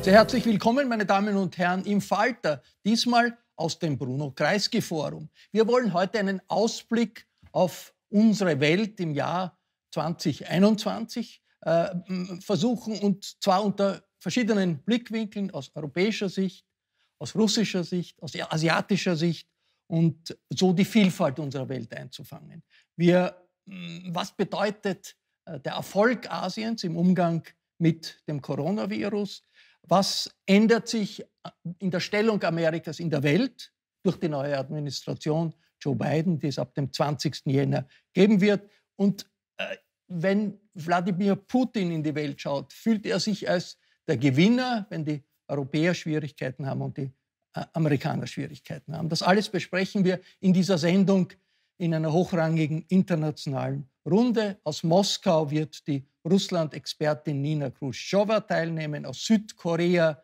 Sehr herzlich willkommen, meine Damen und Herren, im Falter, diesmal aus dem Bruno Kreisky Forum. Wir wollen heute einen Ausblick auf unsere Welt im Jahr 2021 versuchen, und zwar unter verschiedenen Blickwinkeln, aus europäischer Sicht, aus russischer Sicht, aus asiatischer Sicht und so die Vielfalt unserer Welt einzufangen. Was bedeutet der Erfolg Asiens im Umgang mit dem Coronavirus? Was ändert sich in der Stellung Amerikas in der Welt durch die neue Administration Joe Biden, die es ab dem 20. Jänner geben wird? Und wenn Wladimir Putin in die Welt schaut, fühlt er sich als der Gewinner, wenn die Europäer Schwierigkeiten haben und die Amerikaner Schwierigkeiten haben. Das alles besprechen wir in dieser Sendung in einer hochrangigen internationalen Runde. Aus Moskau wird die Russland-Expertin Nina Khrushcheva teilnehmen, aus Südkorea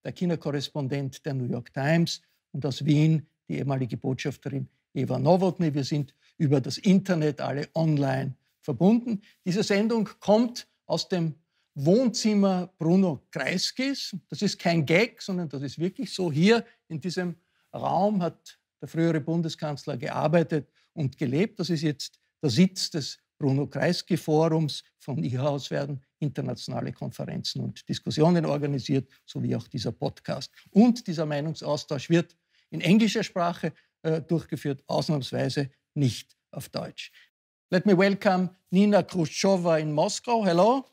der China-Korrespondent der New York Times und aus Wien die ehemalige Botschafterin Eva Nowotny. Wir sind über das Internet alle online verbunden. Diese Sendung kommt aus dem Wohnzimmer Bruno Kreiskys. Das ist kein Gag, sondern das ist wirklich so. Hier in diesem Raum hat der frühere Bundeskanzler gearbeitet und gelebt. Das ist jetzt der Sitz des Bruno Kreisky Forums. Von hier aus werden internationale Konferenzen und Diskussionen organisiert, sowie auch dieser Podcast. Und dieser Meinungsaustausch wird in englischer Sprache durchgeführt, ausnahmsweise nicht auf Deutsch. Let me welcome Nina Khrushcheva in Moscow. Hello.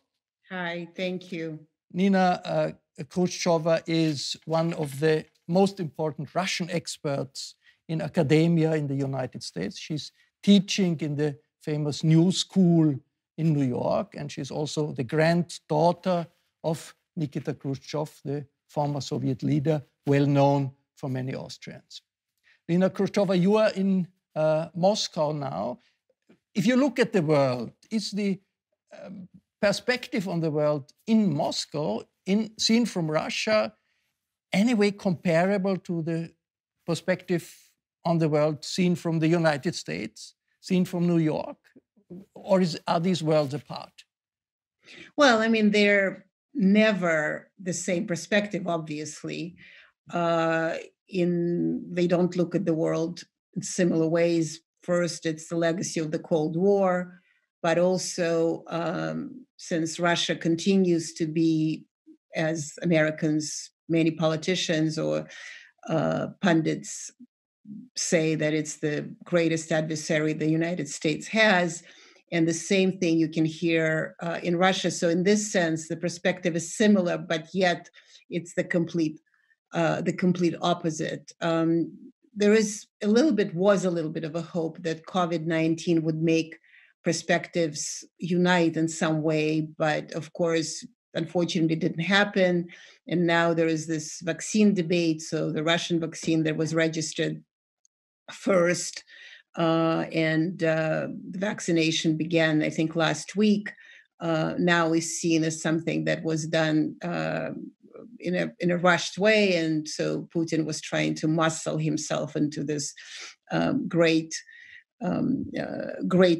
Hi, thank you. Nina Khrushcheva is one of the most important Russian experts in academia in the United States. She's teaching in the famous New School in New York, and she's also the granddaughter of Nikita Khrushchev, the former Soviet leader, well known for many Austrians. Nina Khrushcheva, you are in Moscow now. If you look at the world, is the perspective on the world in Moscow, seen from Russia, anyway comparable to the perspective on the world seen from the United States, seen from New York? Or are these worlds apart? Well, I mean, they're never the same perspective, obviously. They don't look at the world in similar ways. First, it's the legacy of the Cold War, but also since Russia continues to be, as Americans, many politicians or pundits say, that it's the greatest adversary the United States has. And the same thing you can hear in Russia. So in this sense, the perspective is similar, but yet it's the complete opposite. There was a little bit of a hope that COVID-19 would make perspectives unite in some way, but of course, unfortunately, it didn't happen. And now there is this vaccine debate. So the Russian vaccine that was registered first, and the vaccination began, I think, last week. Now is seen as something that was done in a rushed way, and so Putin was trying to muscle himself into this great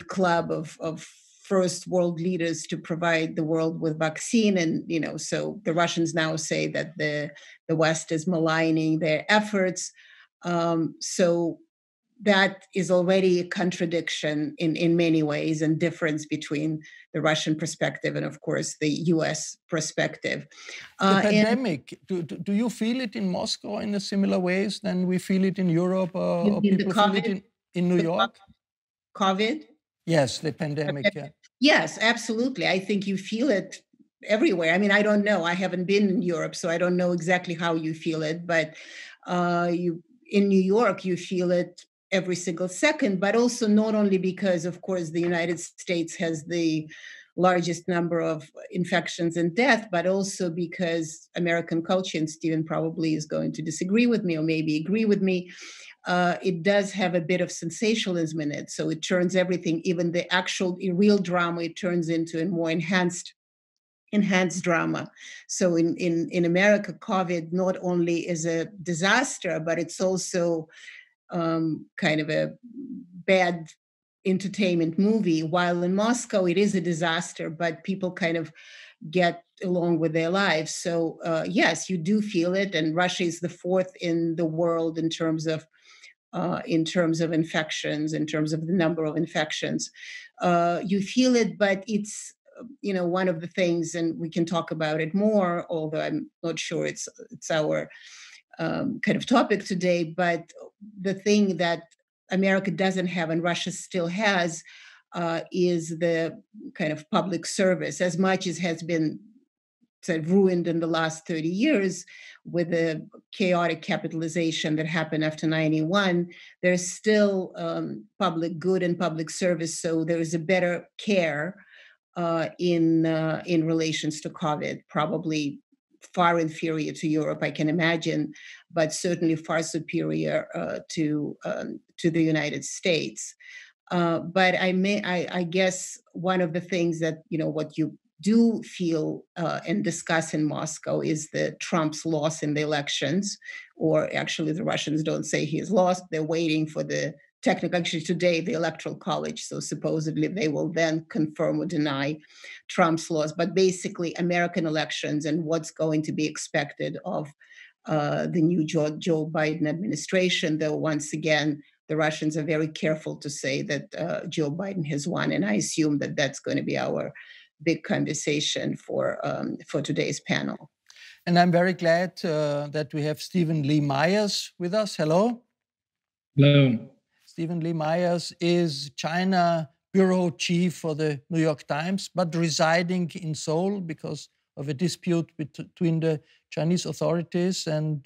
club of first world leaders to provide the world with vaccine. And so the Russians now say that the West is maligning their efforts. So that is already a contradiction in many ways, and difference between the Russian perspective and, of course, the U.S. perspective. The pandemic, do you feel it in Moscow in a similar ways than we feel it in Europe, or people feel it in New York? COVID? Yes, the pandemic, yeah. Yes, absolutely. I think you feel it everywhere. I mean, I don't know. I haven't been in Europe, so I don't know exactly how you feel it. But in New York, you feel it every single second, but also not only because, of course, the United States has the largest number of infections and death, but also because American culture, and Stephen probably is going to disagree with me or maybe agree with me, it does have a bit of sensationalism in it. So it turns everything, even the actual real drama, it turns into a more enhanced drama. So in America, COVID not only is a disaster, but it's also kind of a bad entertainment movie, while in Moscow it is a disaster, but people kind of get along with their lives. So yes, you do feel it, and Russia is the fourth in the world in terms of infections, in terms of the number of infections. You feel it, but it's one of the things, and we can talk about it more, although I'm not sure it's our kind of topic today. But the thing that America doesn't have and Russia still has is the kind of public service, as much as has been ruined in the last 30 years with the chaotic capitalization that happened after 91. There's still public good and public service, so there is a better care in relations to COVID, probably far inferior to Europe, I can imagine, but certainly far superior to the United States. But I guess one of the things that what you do feel and discuss in Moscow is the Trump's loss in the elections, or actually the Russians don't say he has lost. They're waiting for the actually today, the Electoral College. So supposedly they will then confirm or deny Trump's loss. But basically American elections and what's going to be expected of the new Joe Biden administration, though once again, the Russians are very careful to say that Joe Biden has won. And I assume that that's going to be our big conversation for today's panel. And I'm very glad that we have Stephen Lee Myers with us. Hello. Hello. Stephen Lee Myers is China bureau chief for the New York Times, but residing in Seoul because of a dispute between the Chinese authorities and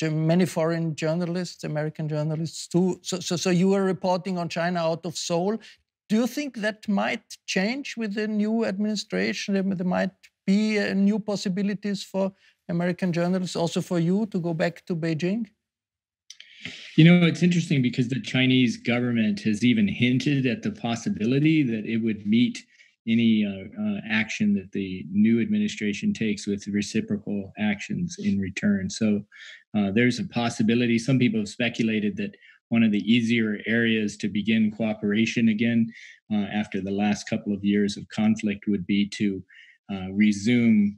many foreign journalists, American journalists too. So you were reporting on China out of Seoul. Do you think that might change with the new administration? There might be new possibilities for American journalists, also for you to go back to Beijing? It's interesting because the Chinese government has even hinted at the possibility that it would meet any action that the new administration takes with reciprocal actions in return. So there's a possibility. Some people have speculated that one of the easier areas to begin cooperation again after the last couple of years of conflict would be to resume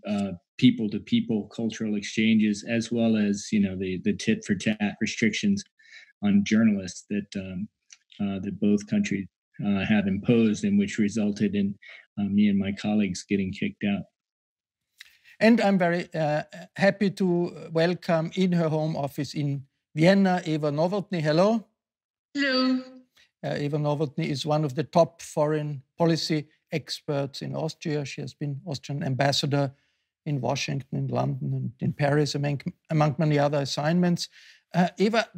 people-to-people cultural exchanges, as well as the tit-for-tat restrictions on journalists that both countries have imposed, and which resulted in me and my colleagues getting kicked out. And I'm very happy to welcome in her home office in Vienna, Eva Nowotny. Hello. Hello. Eva Nowotny is one of the top foreign policy experts in Austria. She has been Austrian ambassador in Washington, in London, and in Paris, among many other assignments. Eva,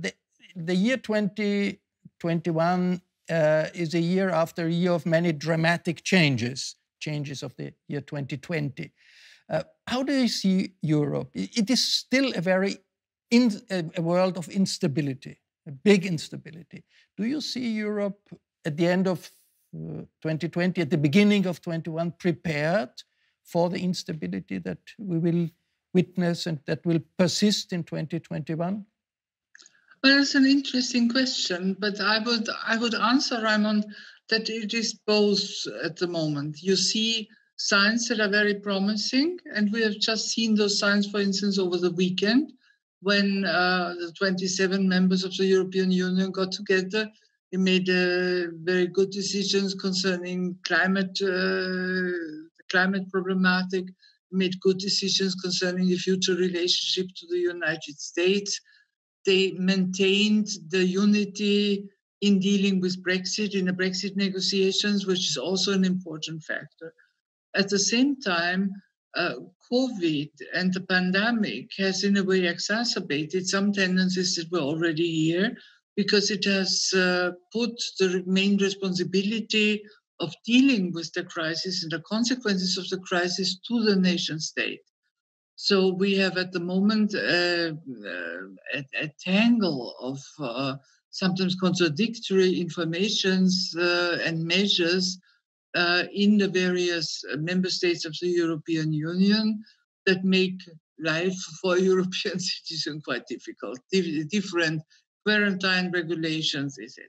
the year 2021 is a year after a year of many dramatic changes of the year 2020. How do you see Europe? It is still a world of instability, a big instability. Do you see Europe at the end of 2020, at the beginning of 2021, prepared for the instability that we will witness and that will persist in 2021? Well, that's an interesting question, but I would answer, Raimund, that it is both at the moment. You see signs that are very promising, and we have just seen those signs, for instance, over the weekend, when the 27 members of the European Union got together. They made very good decisions concerning climate problematic, made good decisions concerning the future relationship to the United States. They maintained the unity in dealing with Brexit, in the Brexit negotiations, which is also an important factor. At the same time, COVID and the pandemic has in a way exacerbated some tendencies that were already here, because it has put the main responsibility of dealing with the crisis and the consequences of the crisis to the nation state. So we have at the moment a tangle of sometimes contradictory informations and measures in the various member states of the European Union that make life for European citizens quite difficult, different quarantine regulations, etc.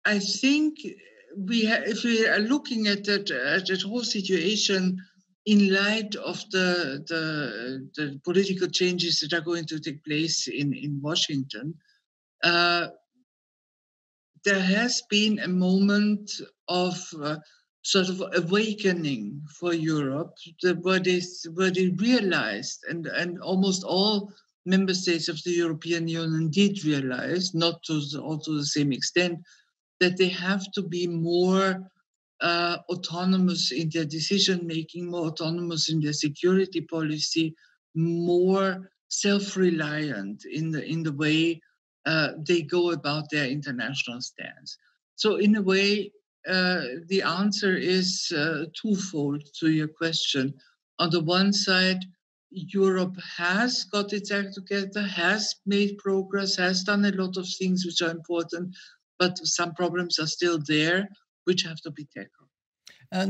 I think if we are looking at that whole situation in light of the political changes that are going to take place in Washington, there has been a moment of sort of awakening for Europe, where they realized, and almost all member states of the European Union did realize, not to the same extent, that they have to be more autonomous in their decision-making, more autonomous in their security policy, more self-reliant in the way they go about their international stance. So in a way, the answer is twofold to your question. On the one side, Europe has got its act together, has made progress, has done a lot of things which are important, but some problems are still there, which have to be tackled.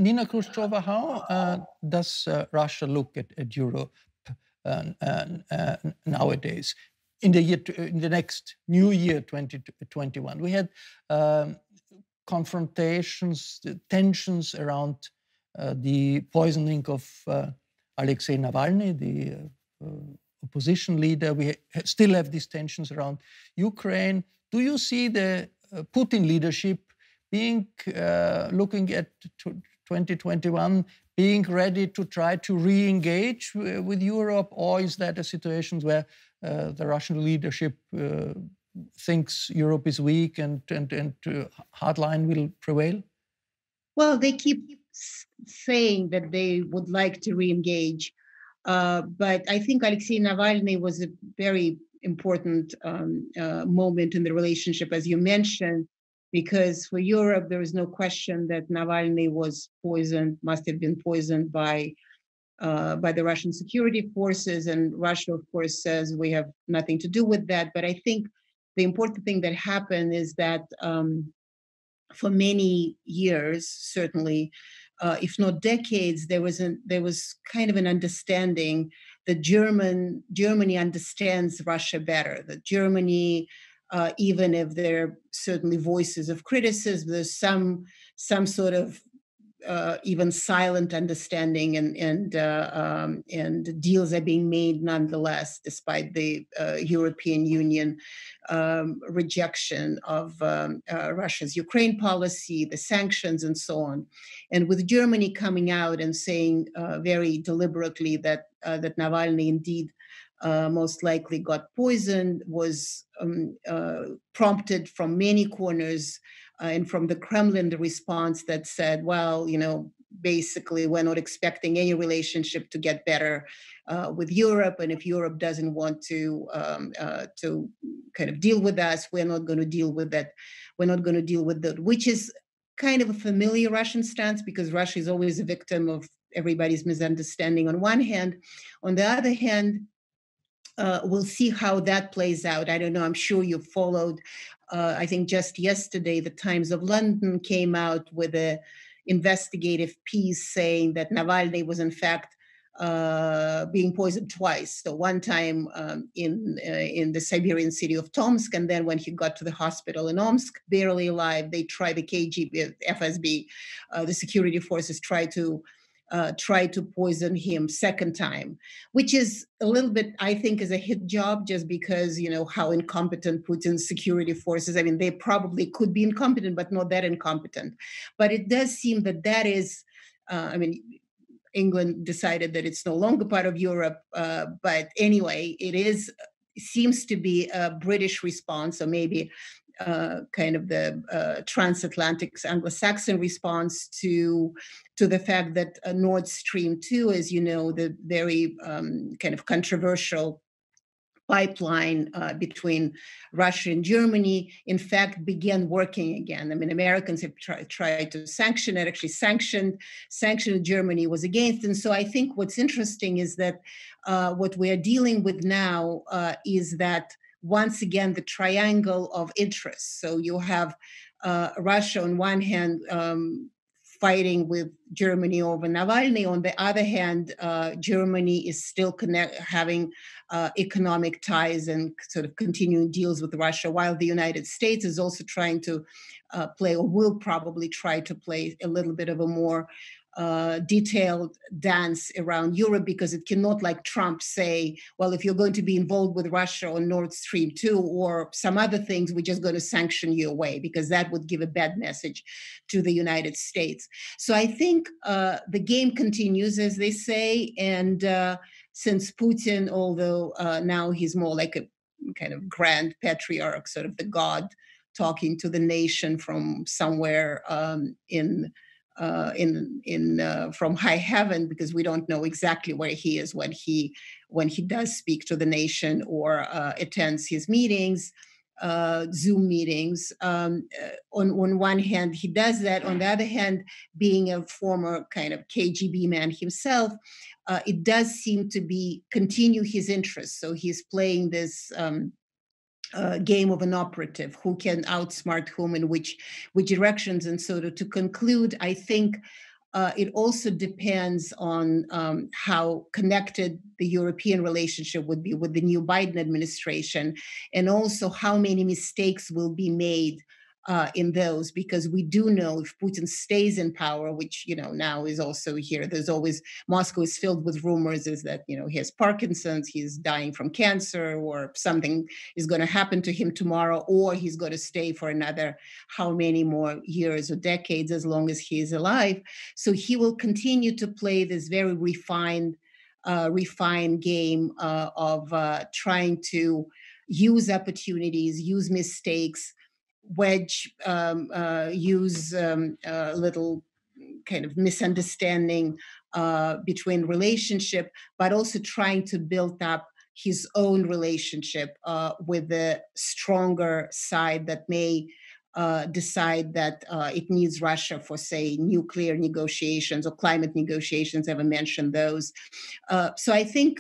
Nina Khrushcheva, how does Russia look at Europe nowadays? In the next new year, 2021, we had confrontations, tensions around the poisoning of Alexei Navalny, the opposition leader. We still have these tensions around Ukraine. Do you see the Putin leadership being looking at 2021, being ready to try to re-engage with Europe, or is that a situation where the Russian leadership thinks Europe is weak and hardline will prevail? Well, they keep saying that they would like to re-engage, but I think Alexei Navalny was a very important moment in the relationship, as you mentioned, because for Europe, there is no question that Navalny was poisoned, must have been poisoned by the Russian security forces. And Russia, of course, says we have nothing to do with that. But I think the important thing that happened is that for many years, certainly, if not decades, there was kind of an understanding that Germany understands Russia better, that Germany, even if there are certainly voices of criticism, there's some sort of even silent understanding, and deals are being made nonetheless, despite the European Union rejection of Russia's Ukraine policy, the sanctions, and so on. And with Germany coming out and saying very deliberately that Navalny indeed most likely got poisoned, was prompted from many corners and from the Kremlin, the response that said, well, basically, we're not expecting any relationship to get better with Europe. And if Europe doesn't want to kind of deal with us, we're not going to deal with that. We're not going to deal with that, which is kind of a familiar Russian stance, because Russia is always a victim of everybody's misunderstanding on one hand. On the other hand, we'll see how that plays out. I don't know. I'm sure you followed. I think just yesterday, the Times of London came out with an investigative piece saying that Navalny was in fact being poisoned twice. So one time in the Siberian city of Tomsk, and then when he got to the hospital in Omsk, barely alive, they tried, the KGB, FSB, the security forces tried to poison him second time, which is a little bit, I think, is a hit job, just because, how incompetent Putin's security forces. I mean, they probably could be incompetent, but not that incompetent. But it does seem that is, England decided that it's no longer part of Europe. But anyway, seems to be a British response, or maybe kind of the transatlantic Anglo-Saxon response to the fact that Nord Stream 2, as you know, the very kind of controversial pipeline between Russia and Germany, in fact, began working again. I mean, Americans have tried to sanction it, actually sanctioned Germany was against. And so I think what's interesting is that what we are dealing with now is that, once again, the triangle of interests. So you have Russia on one hand fighting with Germany over Navalny. On the other hand, Germany is still having economic ties and sort of continuing deals with Russia, while the United States is also trying to play, or will probably try to play a little bit of a more detailed dance around Europe, because it cannot, like Trump, say, well, if you're going to be involved with Russia on Nord Stream 2 or some other things, we're just going to sanction you away, because that would give a bad message to the United States. So I think the game continues, as they say, and since Putin, although now he's more like a kind of grand patriarch, sort of the god talking to the nation from somewhere from high heaven, because we don't know exactly where he is when he does speak to the nation or attends his meetings, Zoom meetings. On one hand, he does that. On the other hand, being a former kind of KGB man himself, it does seem to continue his interest. So he's playing this game of an operative, who can outsmart whom in which directions. And so to conclude, I think it also depends on how connected the European relationship would be with the new Biden administration, and also how many mistakes will be made in those, because we do know if Putin stays in power, which, now is also here, there's always, Moscow is filled with rumors, is that, he has Parkinson's, he's dying from cancer, or something is going to happen to him tomorrow, or he's going to stay for another how many more years or decades, as long as he is alive. So he will continue to play this very refined game of trying to use opportunities, use mistakes, use a little kind of misunderstanding between relationship, but also trying to build up his own relationship with the stronger side that may decide that it needs Russia for, say, nuclear negotiations or climate negotiations. Ever mentioned those? So I think,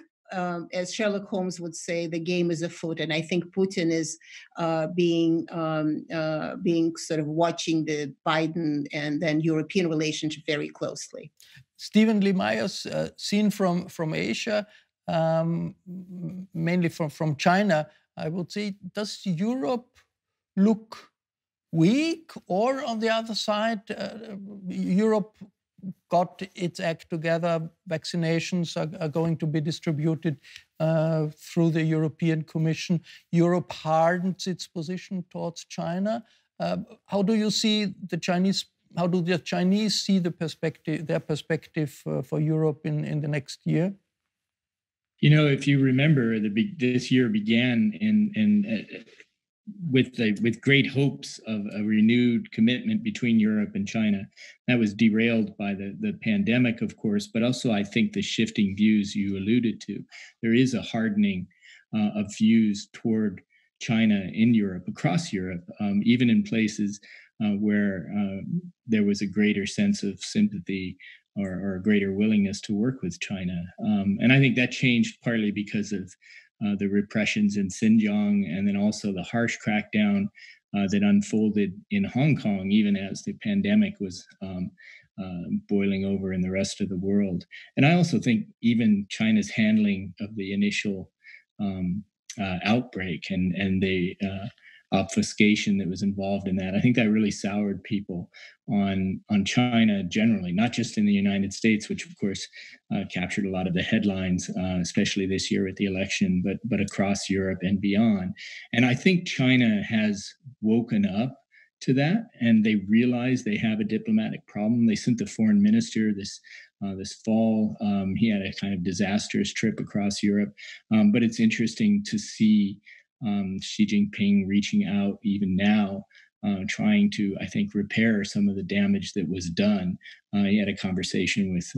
as Sherlock Holmes would say, the game is afoot, and I think Putin is being sort of watching the Biden and then European relationship very closely. Stephen Lee Myers, seen from Asia, mainly from China, I would say, does Europe look weak, or on the other side, Europe got its act together, vaccinations are going to be distributed through the European Commission, Europe hardens its position towards China. How do you see the Chinese? How do the Chinese see their perspective for Europe in the next year? If you remember, this year began with great hopes of a renewed commitment between Europe and China. That was derailed by the pandemic, of course, but also I think the shifting views you alluded to. There is a hardening of views toward China in Europe, across Europe, even in places where there was a greater sense of sympathy or a greater willingness to work with China. And I think that changed partly because of the repressions in Xinjiang, and then also the harsh crackdown that unfolded in Hong Kong, even as the pandemic was boiling over in the rest of the world. And I also think even China's handling of the initial outbreak and the obfuscation that was involved in that, I think that really soured people on China generally, not just in the United States, which of course captured a lot of the headlines, especially this year with the election, but across Europe and beyond. And I think China has woken up to that, and they realize they have a diplomatic problem. They sent the foreign minister this fall. He had a kind of disastrous trip across Europe, but it's interesting to see Xi Jinping reaching out even now, trying to, I think, repair some of the damage that was done. He had a conversation with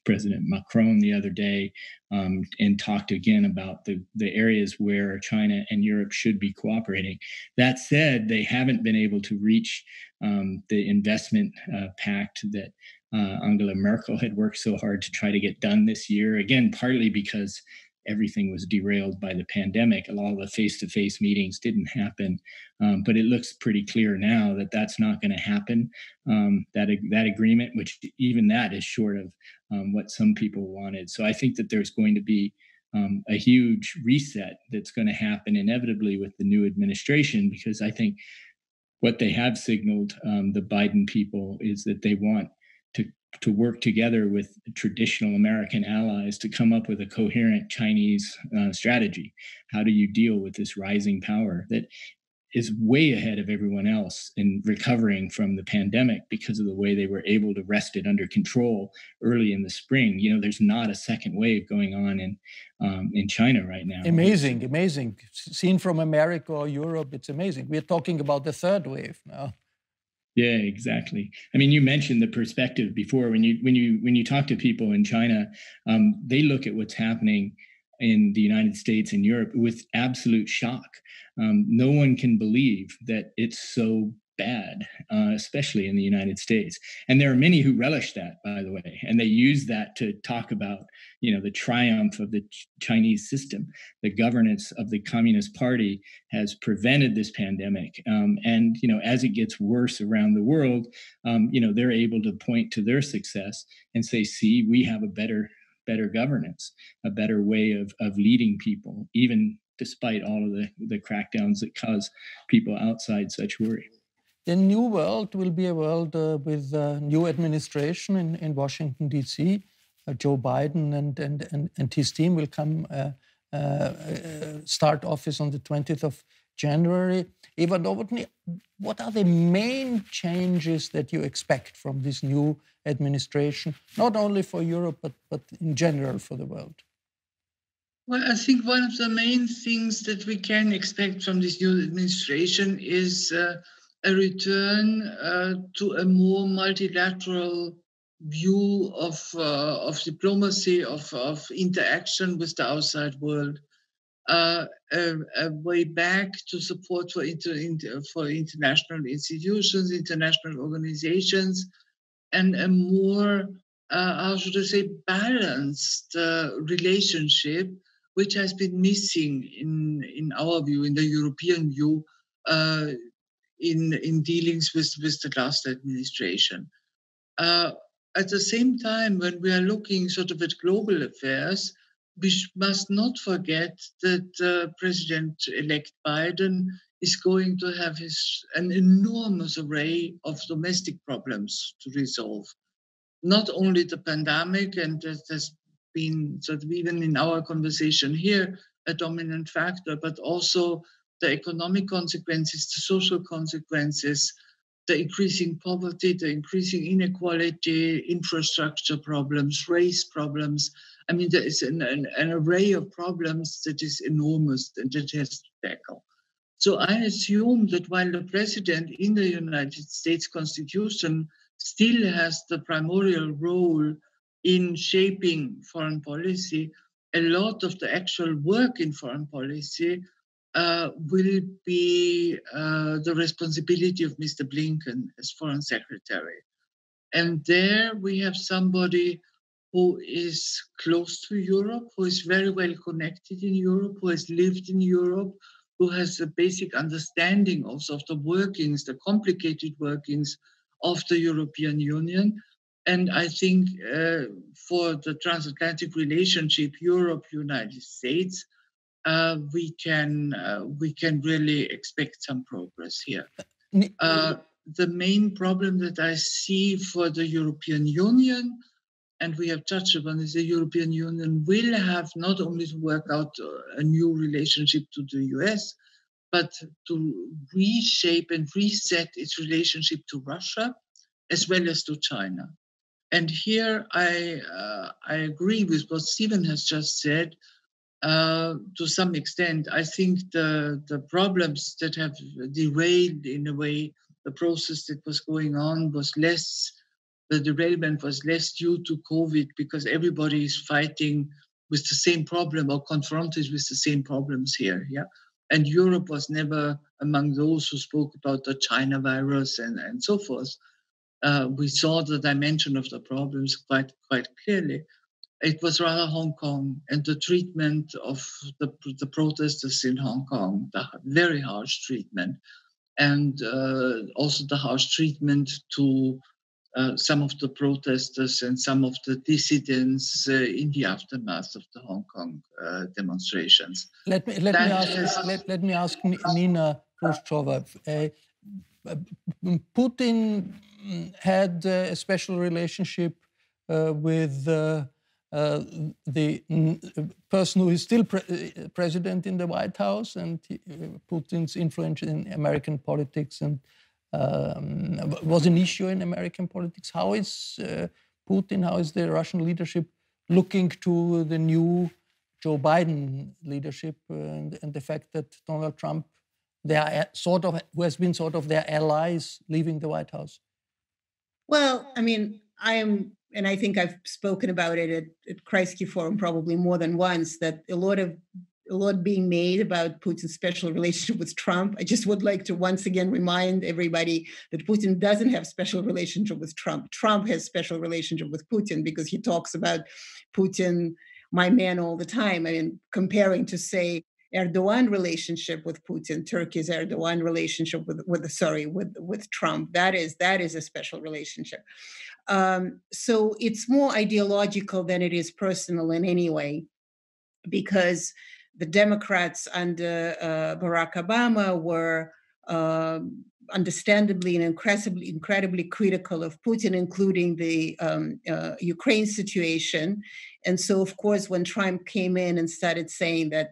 President Macron the other day and talked again about the areas where China and Europe should be cooperating. That said, they haven't been able to reach the investment pact that Angela Merkel had worked so hard to try to get done this year, again, partly because everything was derailed by the pandemic. A lot of the face-to-face meetings didn't happen, but it looks pretty clear now that that's not going to happen. That agreement, which even that is short of what some people wanted. So I think that there's going to be a huge reset that's going to happen inevitably with the new administration, because I think what they have signaled, the Biden people, is that they want to work together with traditional American allies to come up with a coherent Chinese strategy. How do you deal with this rising power that is way ahead of everyone else in recovering from the pandemic because of the way they were able to wrest it under control early in the spring? You know, there's not a second wave going on in China right now. Amazing. Seen from America or Europe, it's amazing. We're talking about the third wave now. Yeah, exactly. I mean, you mentioned the perspective before. When you talk to people in China, they look at what's happening in the United States and Europe with absolute shock. No one can believe that it's so bad, especially in the United States. And there are many who relish that, by the way, and they use that to talk about, you know, the triumph of the Chinese system. The governance of the Communist Party has prevented this pandemic. And, you know, as it gets worse around the world, you know, they're able to point to their success and say, see, we have a better governance, a better way of leading people, even despite all of the crackdowns that cause people outside such worry. The new world will be a world with a new administration in Washington, D.C. Joe Biden and his team will come start office on the 20th of January. Eva Nowotny, what are the main changes that you expect from this new administration, not only for Europe, but in general for the world? Well, I think one of the main things that we can expect from this new administration is a return to a more multilateral view of diplomacy, of interaction with the outside world, a way back to support for international institutions, international organizations, and a more, how should I say, balanced relationship, which has been missing in our view, in the European view, in dealings with the last administration. At the same time, when we are looking sort of at global affairs, we must not forget that President-elect Biden is going to have an enormous array of domestic problems to resolve. Not only the pandemic, and that has been sort of even in our conversation here a dominant factor, but also the economic consequences, the social consequences, the increasing poverty, the increasing inequality, infrastructure problems, race problems. I mean, there is an array of problems that is enormous and that has to tackle. So I assume that while the president in the United States Constitution still has the primordial role in shaping foreign policy, a lot of the actual work in foreign policy will be the responsibility of Mr. Blinken as Foreign Secretary. And there we have somebody who is close to Europe, who is very well connected in Europe, who has lived in Europe, who has a basic understanding also of the workings, the complicated workings of the European Union. And I think for the transatlantic relationship, Europe-United States, we can really expect some progress here. The main problem that I see for the European Union, and we have touched upon, is the European Union will have not only to work out a new relationship to the US, but to reshape and reset its relationship to Russia, as well as to China. And here I agree with what Stephen has just said. To some extent, I think the problems that have derailed, in a way, the process that was going on the derailment was less due to COVID, because everybody is fighting with the same problem or confronted with the same problems here. Yeah, and Europe was never among those who spoke about the China virus and so forth. We saw the dimension of the problems quite clearly. It was rather Hong Kong and the treatment of the protesters in Hong Kong, the very harsh treatment, and also the harsh treatment to some of the protesters and some of the dissidents in the aftermath of the Hong Kong demonstrations. Let me ask Nina Khrushcheva. Putin had a special relationship with the person who is still president in the White House, and Putin's influence in American politics and was an issue in American politics. How is Putin, how is the Russian leadership looking to the new Joe Biden leadership and the fact that Donald Trump, they are who has been sort of their allies leaving the White House? Well, I mean, and I think I've spoken about it at Kreisky Forum probably more than once, that a lot being made about Putin's special relationship with Trump. I just would like to once again remind everybody that Putin doesn't have special relationship with Trump. Trump has special relationship with Putin because he talks about Putin, my man, all the time. I mean, comparing to, say, Erdogan relationship with Putin, Turkey's Erdogan relationship with Trump. That is a special relationship. So it's more ideological than it is personal in any way, because the Democrats under Barack Obama were understandably and incredibly critical of Putin, including the Ukraine situation. And so, of course, when Trump came in and started saying that,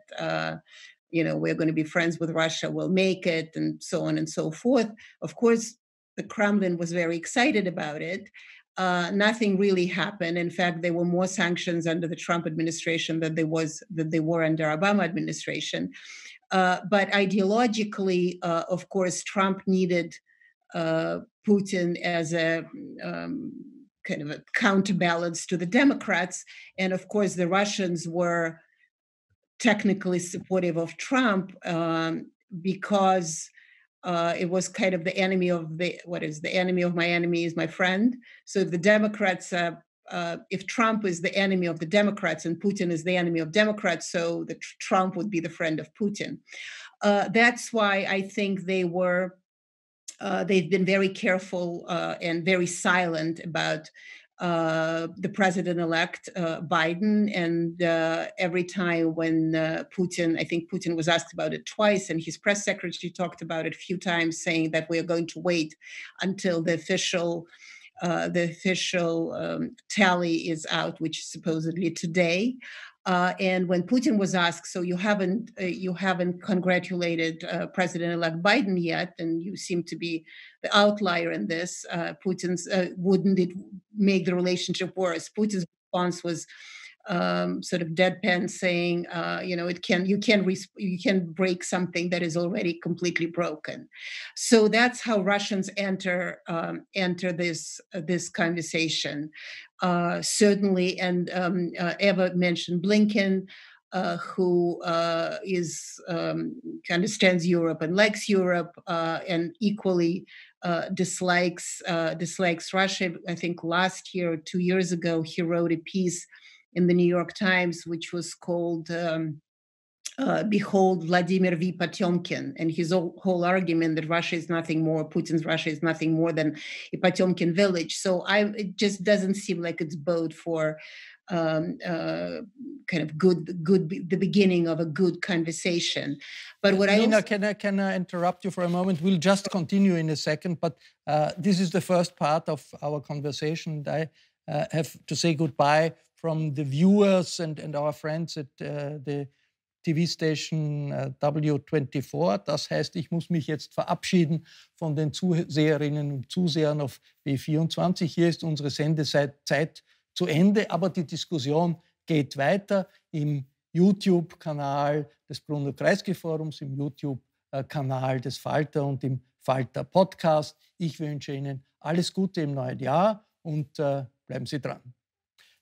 we're going to be friends with Russia, we'll make it, and so on and so forth, of course, the Kremlin was very excited about it. Nothing really happened. In fact, there were more sanctions under the Trump administration than they were under Obama administration. But ideologically, of course, Trump needed Putin as a kind of a counterbalance to the Democrats. And of course, the Russians were technically supportive of Trump because it was kind of the enemy of the enemy of my enemy is my friend. So if the Democrats, if Trump is the enemy of the Democrats and Putin is the enemy of Democrats, so Trump would be the friend of Putin. That's why I think they've been very careful and very silent about the president-elect Biden. And every time when Putin, I think Putin was asked about it twice, and his press secretary talked about it a few times, saying that we are going to wait until the official tally is out, which is supposedly today. And when Putin was asked, so you haven't congratulated President-elect Biden yet, and you seem to be the outlier in this, Putin's wouldn't it make the relationship worse? Putin's response was sort of deadpan, saying, you can break something that is already completely broken. So that's how Russians enter this conversation. Certainly, and Eva mentioned Blinken, who understands Europe and likes Europe, and equally dislikes Russia. I think last year or 2 years ago, he wrote a piece in the New York Times, which was called Behold Vladimir V. Potemkin, and his whole argument that Russia is nothing more, Putin's Russia is nothing more than a Potemkin village. So it just doesn't seem like it's bode for kind of the beginning of a good conversation. But what Nina, can I interrupt you for a moment? We'll just continue in a second, but this is the first part of our conversation. I have to say goodbye from the viewers and our friends at the TV-Station W24. Das heißt, ich muss mich jetzt verabschieden von den Zuseherinnen und Zusehern auf W24. Hier ist unsere Sendezeit zu Ende, aber die Diskussion geht weiter im YouTube-Kanal des Bruno Kreisky Forums, im YouTube-Kanal des Falter und im Falter Podcast. Ich wünsche Ihnen alles Gute im neuen Jahr und bleiben Sie dran.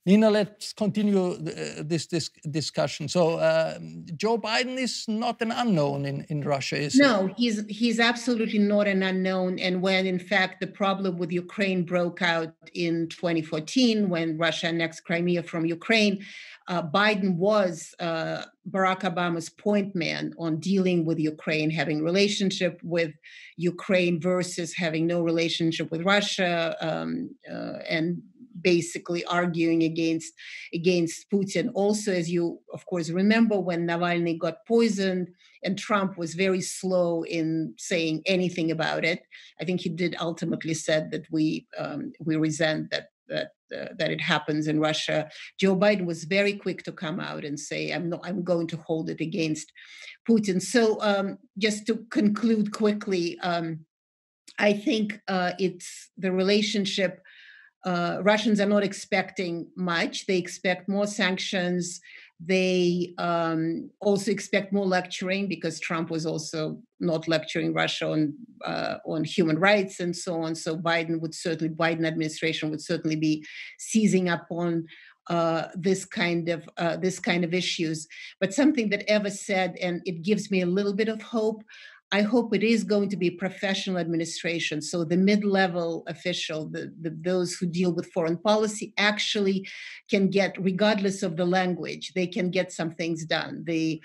Nina, let's continue this discussion. So Joe Biden is not an unknown in Russia, is he? No, he's absolutely not an unknown. And when, in fact, the problem with Ukraine broke out in 2014, when Russia annexed Crimea from Ukraine, Biden was Barack Obama's point man on dealing with Ukraine, having relationship with Ukraine versus having no relationship with Russia, and basically arguing against Putin. Also, as you, of course, remember, when Navalny got poisoned and Trump was very slow in saying anything about it. I think he did ultimately said that we resent that it happens in Russia. Joe Biden was very quick to come out and say, I'm going to hold it against Putin. So just to conclude quickly, I think it's the relationship. Russians are not expecting much. They expect more sanctions. They also expect more lecturing, because Trump was also not lecturing Russia on human rights and so on. So Biden administration would certainly be seizing up on this kind of issues. But something that Eva said, and it gives me a little bit of hope. I hope it is going to be professional administration. So the mid-level official, those who deal with foreign policy, actually can get, regardless of the language, they can get some things done. The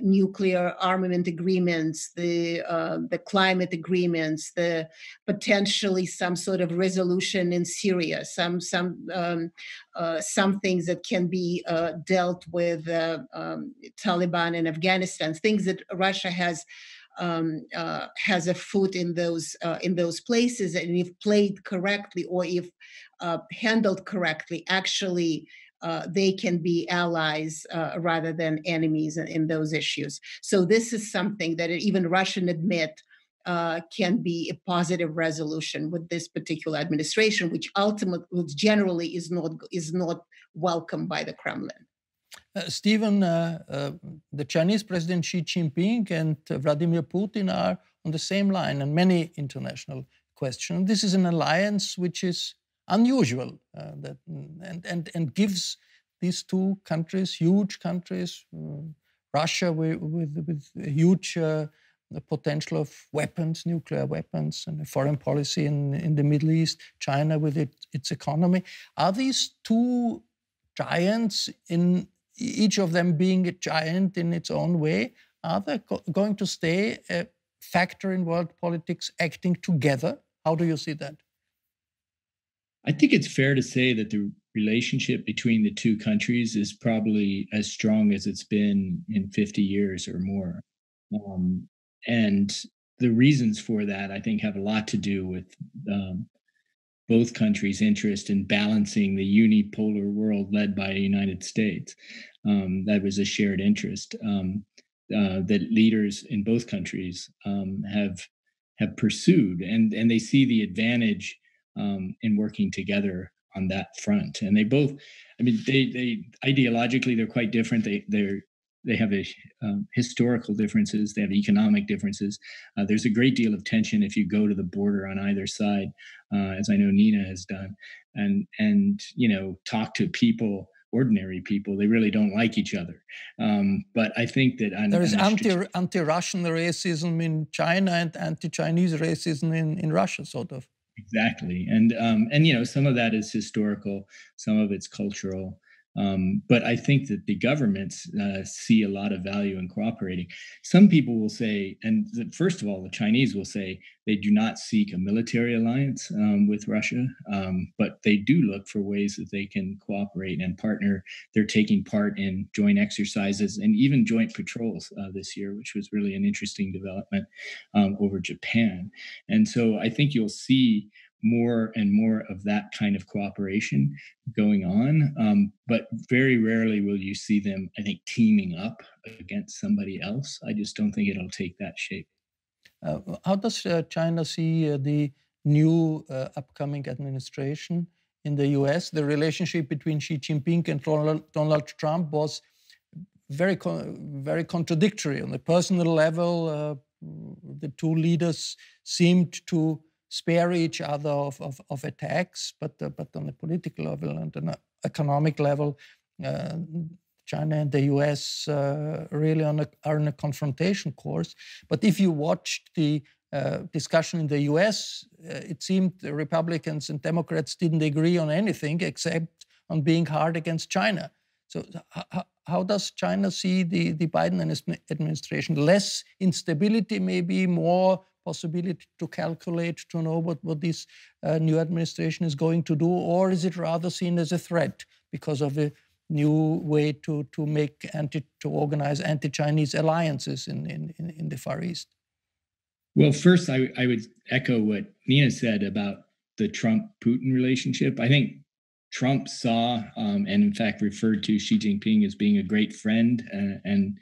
nuclear armament agreements, the climate agreements, the potentially some sort of resolution in Syria, some things that can be dealt with Taliban in Afghanistan, things that Russia has a foot in those places, and if played correctly or if handled correctly, actually they can be allies rather than enemies in those issues. So this is something that even Russian admit can be a positive resolution with this particular administration, which generally is not welcomed by the Kremlin. Stephen, the Chinese President Xi Jinping and Vladimir Putin are on the same line on many international questions. This is an alliance which is unusual and gives these two countries, huge countries, Russia with huge potential of weapons, nuclear weapons, and a foreign policy in the Middle East, China with its economy. Are these two giants, in each of them being a giant in its own way, are they going to stay a factor in world politics acting together? How do you see that? I think it's fair to say that the relationship between the two countries is probably as strong as it's been in 50 years or more. And the reasons for that, I think, have a lot to do with both countries' interest in balancing the unipolar world led by the United States. That was a shared interest that leaders in both countries have pursued, and they see the advantage in working together on that front. And they both, I mean, they ideologically they're quite different. They have historical differences. They have economic differences. There's a great deal of tension if you go to the border on either side, as I know Nina has done, and talk to people, ordinary people. They really don't like each other. But I think that there is anti-Russian racism in China and anti-Chinese racism in Russia, sort of. Exactly, and some of that is historical, some of it's cultural. But I think that the governments see a lot of value in cooperating. Some people will say, and first of all, the Chinese will say they do not seek a military alliance with Russia, but they do look for ways that they can cooperate and partner. They're taking part in joint exercises and even joint patrols this year, which was really an interesting development over Japan. And so I think you'll see more and more of that kind of cooperation going on. But very rarely will you see them, I think, teaming up against somebody else. I just don't think it'll take that shape. How does China see the new upcoming administration in the US? The relationship between Xi Jinping and Donald Trump was very contradictory. On the personal level, the two leaders seemed to spare each other of attacks, but on the political level and on the economic level, China and the US really are on a confrontation course. But if you watched the discussion in the US, it seemed the Republicans and Democrats didn't agree on anything except on being hard against China. So how does China see the Biden administration? Less instability, maybe more possibility to calculate, to know what this new administration is going to do? Or is it rather seen as a threat because of a new way to organize anti-Chinese alliances in the Far East? Well, first, I would echo what Nina said about the Trump-Putin relationship. I think Trump saw and in fact referred to Xi Jinping as being a great friend and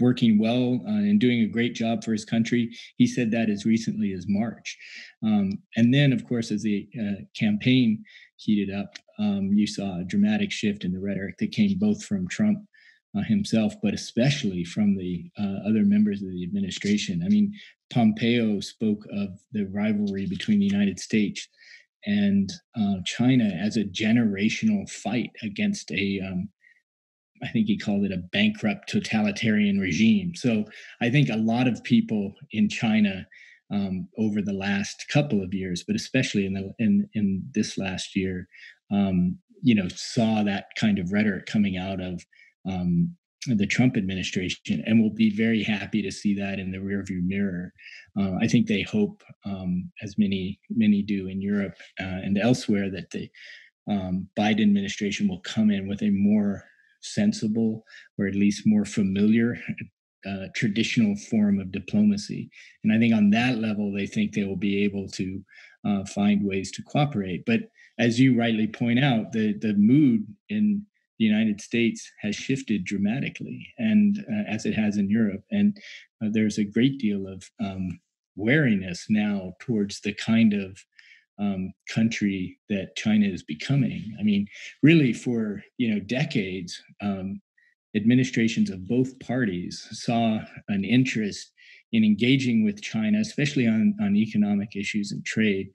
working well and doing a great job for his country. He said that as recently as March. And then, of course, as the campaign heated up, you saw a dramatic shift in the rhetoric that came both from Trump himself, but especially from the other members of the administration. I mean, Pompeo spoke of the rivalry between the United States and China as a generational fight against I think he called it a bankrupt totalitarian regime. So I think a lot of people in China over the last couple of years, but especially in this last year, saw that kind of rhetoric coming out of the Trump administration, and will be very happy to see that in the rearview mirror. I think they hope, as many do in Europe and elsewhere, that the Biden administration will come in with a more sensible, or at least more familiar, traditional form of diplomacy. And I think on that level, they think they will be able to find ways to cooperate. But as you rightly point out, the mood in the United States has shifted dramatically, and as it has in Europe. And there's a great deal of wariness now towards the kind of country that China is becoming. I mean, really, for decades, administrations of both parties saw an interest in engaging with China, especially on economic issues and trade,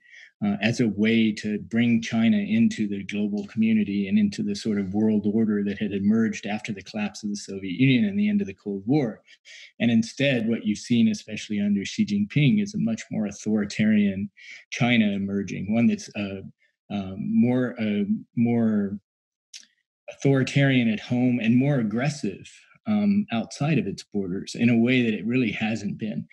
as a way to bring China into the global community and into the sort of world order that had emerged after the collapse of the Soviet Union and the end of the Cold War. And instead, what you've seen, especially under Xi Jinping, is a much more authoritarian China emerging, one that's more authoritarian at home and more aggressive outside of its borders in a way that it really hasn't been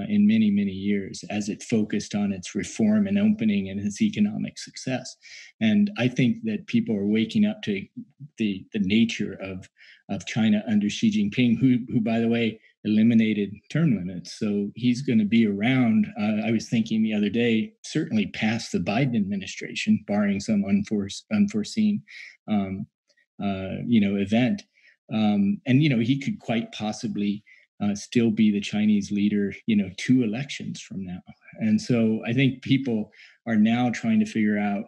in many, many years, as it focused on its reform and opening and its economic success. And I think that people are waking up to the nature of China under Xi Jinping, who, by the way, eliminated term limits. So he's going to be around, I was thinking the other day, certainly past the Biden administration, barring some unforeseen event. And he could quite possibly still be the Chinese leader, 2 elections from now. And so I think people are now trying to figure out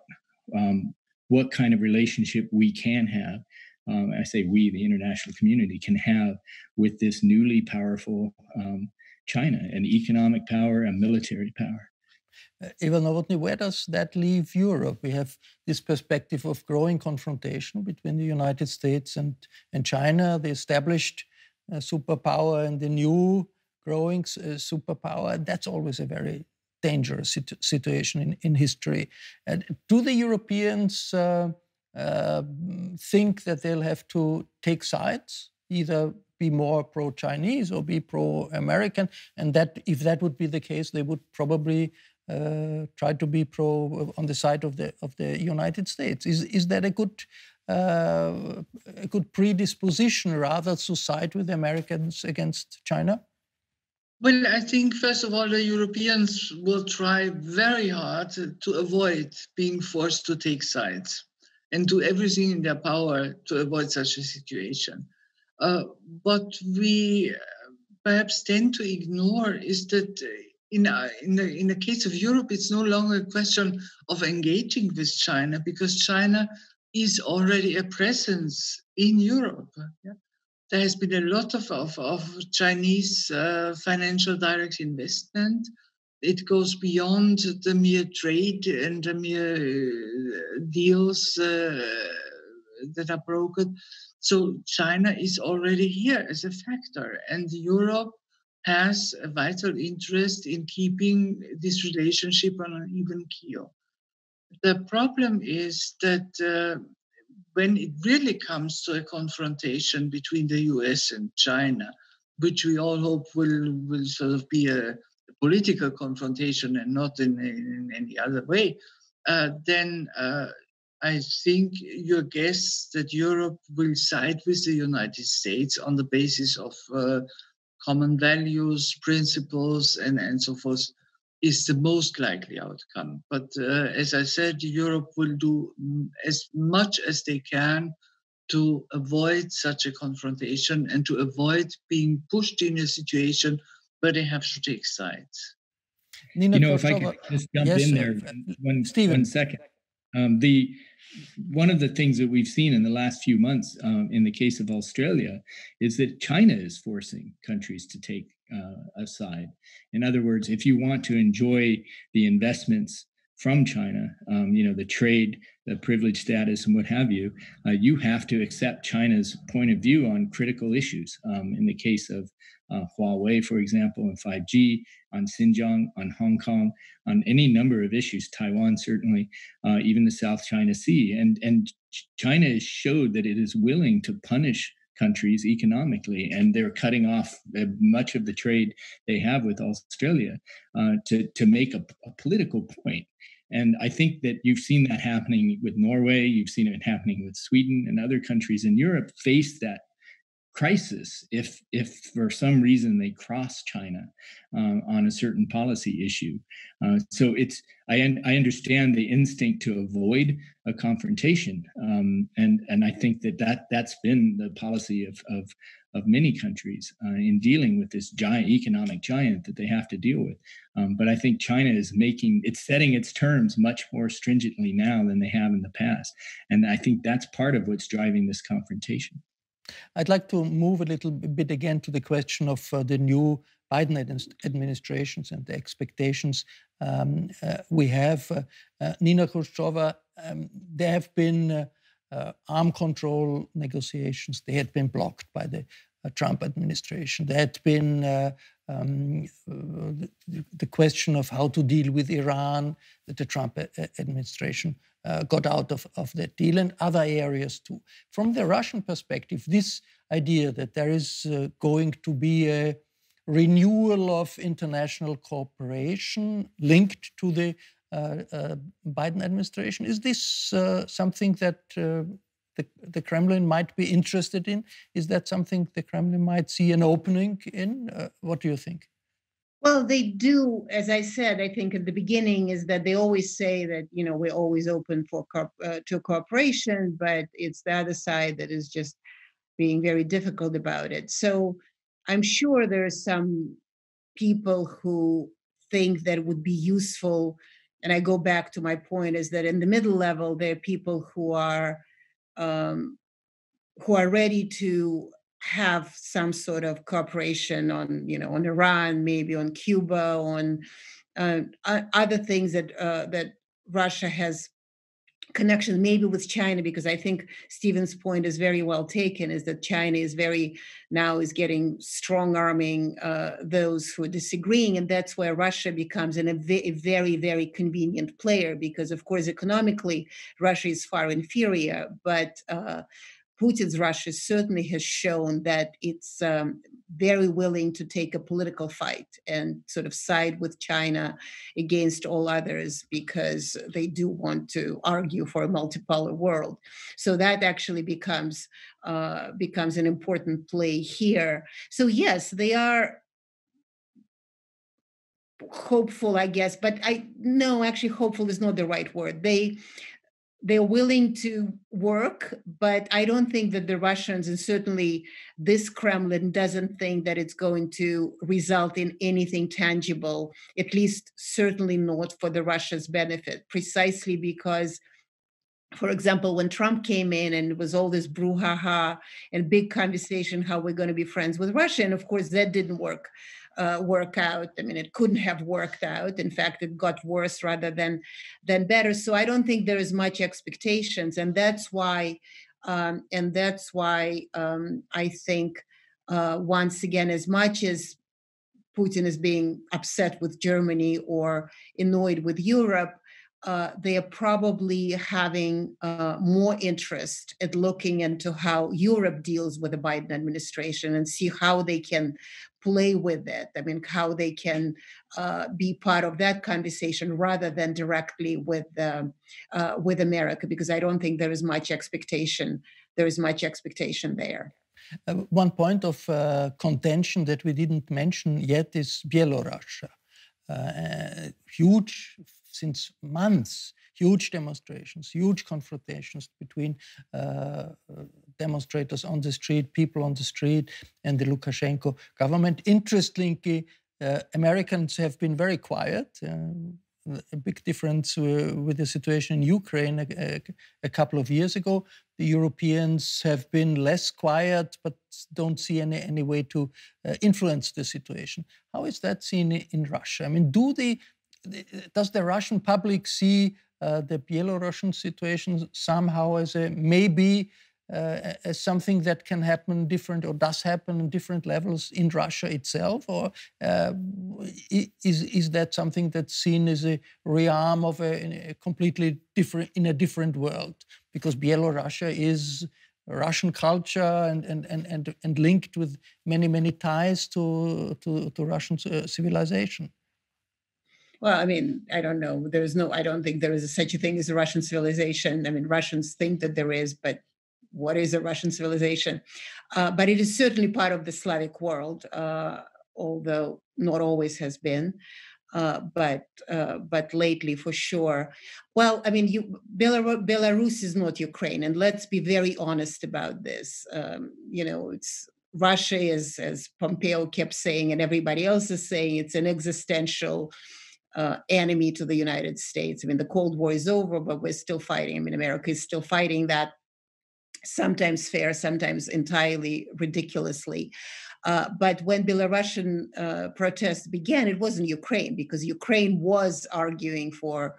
what kind of relationship we can have. I say we, the international community, can have with this newly powerful China, an economic power, a military power. Eva Nowotny, where does that leave Europe? We have this perspective of growing confrontation between the United States and China, the established superpower and the new growing superpower. That's always a very dangerous situation in history. Do the Europeans think that they'll have to take sides, either be more pro-Chinese or be pro-American, and that if that would be the case, they would probably try to be on the side of the United States? Is that a good predisposition rather to side with the Americans against China? Well, I think first of all, the Europeans will try very hard to avoid being forced to take sides and do everything in their power to avoid such a situation. What we perhaps tend to ignore is that in the case of Europe, it's no longer a question of engaging with China, because China is already a presence in Europe. Yeah? There has been a lot of Chinese financial direct investment. It goes beyond the mere trade and the mere deals that are brokered. So China is already here as a factor, and Europe has a vital interest in keeping this relationship on an even keel. The problem is that when it really comes to a confrontation between the US and China, which we all hope will sort of be a political confrontation and not in any other way, then I think your guess that Europe will side with the United States on the basis of common values, principles, and so forth is the most likely outcome. But as I said, Europe will do as much as they can to avoid such a confrontation and to avoid being pushed in a situation where they have to take sides. Nina if I could just jump in there one second. One of the things that we've seen in the last few months in the case of Australia is that China is forcing countries to take a side. In other words, if you want to enjoy the investments from China, the trade, the privilege status, and what have you, you have to accept China's point of view on critical issues. In the case of Huawei, for example, and 5G, on Xinjiang, on Hong Kong, on any number of issues, Taiwan certainly, even the South China Sea. And China has showed that it is willing to punish countries economically, and they're cutting off much of the trade they have with Australia to make a political point. And I think that you've seen that happening with Norway, you've seen it happening with Sweden, and other countries in Europe face that crisis if for some reason they cross China on a certain policy issue. So I understand the instinct to avoid a confrontation, and I think that's been the policy of many countries in dealing with this economic giant that they have to deal with. But I think China is setting its terms much more stringently now than they have in the past, and I think that's part of what's driving this confrontation. I'd like to move a little bit again to the question of the new Biden administrations and the expectations we have. Nina Khrushcheva, there have been arm control negotiations. They had been blocked by the Trump administration. There had been the question of how to deal with Iran, that the Trump administration got out of that deal, and other areas too. From the Russian perspective, this idea that there is going to be a renewal of international cooperation linked to the Biden administration, is this something that the Kremlin might be interested in? Is that something the Kremlin might see an opening in? What do you think? Well, they do. As I said, I think at the beginning is that they always say that, we're always open for to cooperation, but it's the other side that is just being very difficult about it. So I'm sure there are some people who think that it would be useful. And I go back to my point is that in the middle level, there are people who are ready to have some sort of cooperation on Iran, maybe on Cuba, on other things that Russia has connection maybe with China, because I think Stephen's point is very well taken, is that China is getting strong arming those who are disagreeing. And that's where Russia becomes a very, very convenient player, because of course, economically, Russia is far inferior, but Putin's Russia certainly has shown that it's very willing to take a political fight and sort of side with China against all others, because they do want to argue for a multipolar world. So that actually becomes an important play here. So yes, they are hopeful, I guess, but actually hopeful is not the right word. They're willing to work, but I don't think that the Russians, and certainly this Kremlin, doesn't think that it's going to result in anything tangible, at least certainly not for the Russia's benefit, precisely because, for example, when Trump came in and it was all this brouhaha and big conversation, how we're going to be friends with Russia, and of course that didn't work out. I mean, it couldn't have worked out. In fact, it got worse rather than better. So I don't think there is much expectations, and that's why I think once again, as much as Putin is being upset with Germany or annoyed with Europe, they are probably having more interest at looking into how Europe deals with the Biden administration and see how they can play with it. I mean, how they can be part of that conversation rather than directly with America, because I don't think there is much expectation. There is much expectation there. One point of contention that we didn't mention yet is Belarus. Huge, since months, huge demonstrations, huge confrontations between demonstrators on the street, people on the street, and the Lukashenko government. Interestingly, Americans have been very quiet. A big difference with the situation in Ukraine a couple of years ago. The Europeans have been less quiet, but don't see any way to influence the situation. How is that seen in Russia? I mean, does the Russian public see the Belarusian situation somehow as maybe as something that can happen different or does happen in different levels in Russia itself? Or is that something that's seen as a realm of a completely different, in a different world? Because Belarus is Russian culture and linked with many ties to Russian civilization. Well, I mean, I don't know. I don't think there is such a thing as a Russian civilization. I mean, Russians think that there is, but what is a Russian civilization? But it is certainly part of the Slavic world, although not always has been, but lately for sure. Well, I mean, Belarus is not Ukraine, and let's be very honest about this. It's Russia is, as Pompeo kept saying, and everybody else is saying, it's an existential enemy to the United States. I mean, the Cold War is over, but we're still fighting. I mean, America is still fighting that. Sometimes fair, sometimes entirely ridiculously. But when Belarusian protests began, it wasn't Ukraine, because Ukraine was arguing for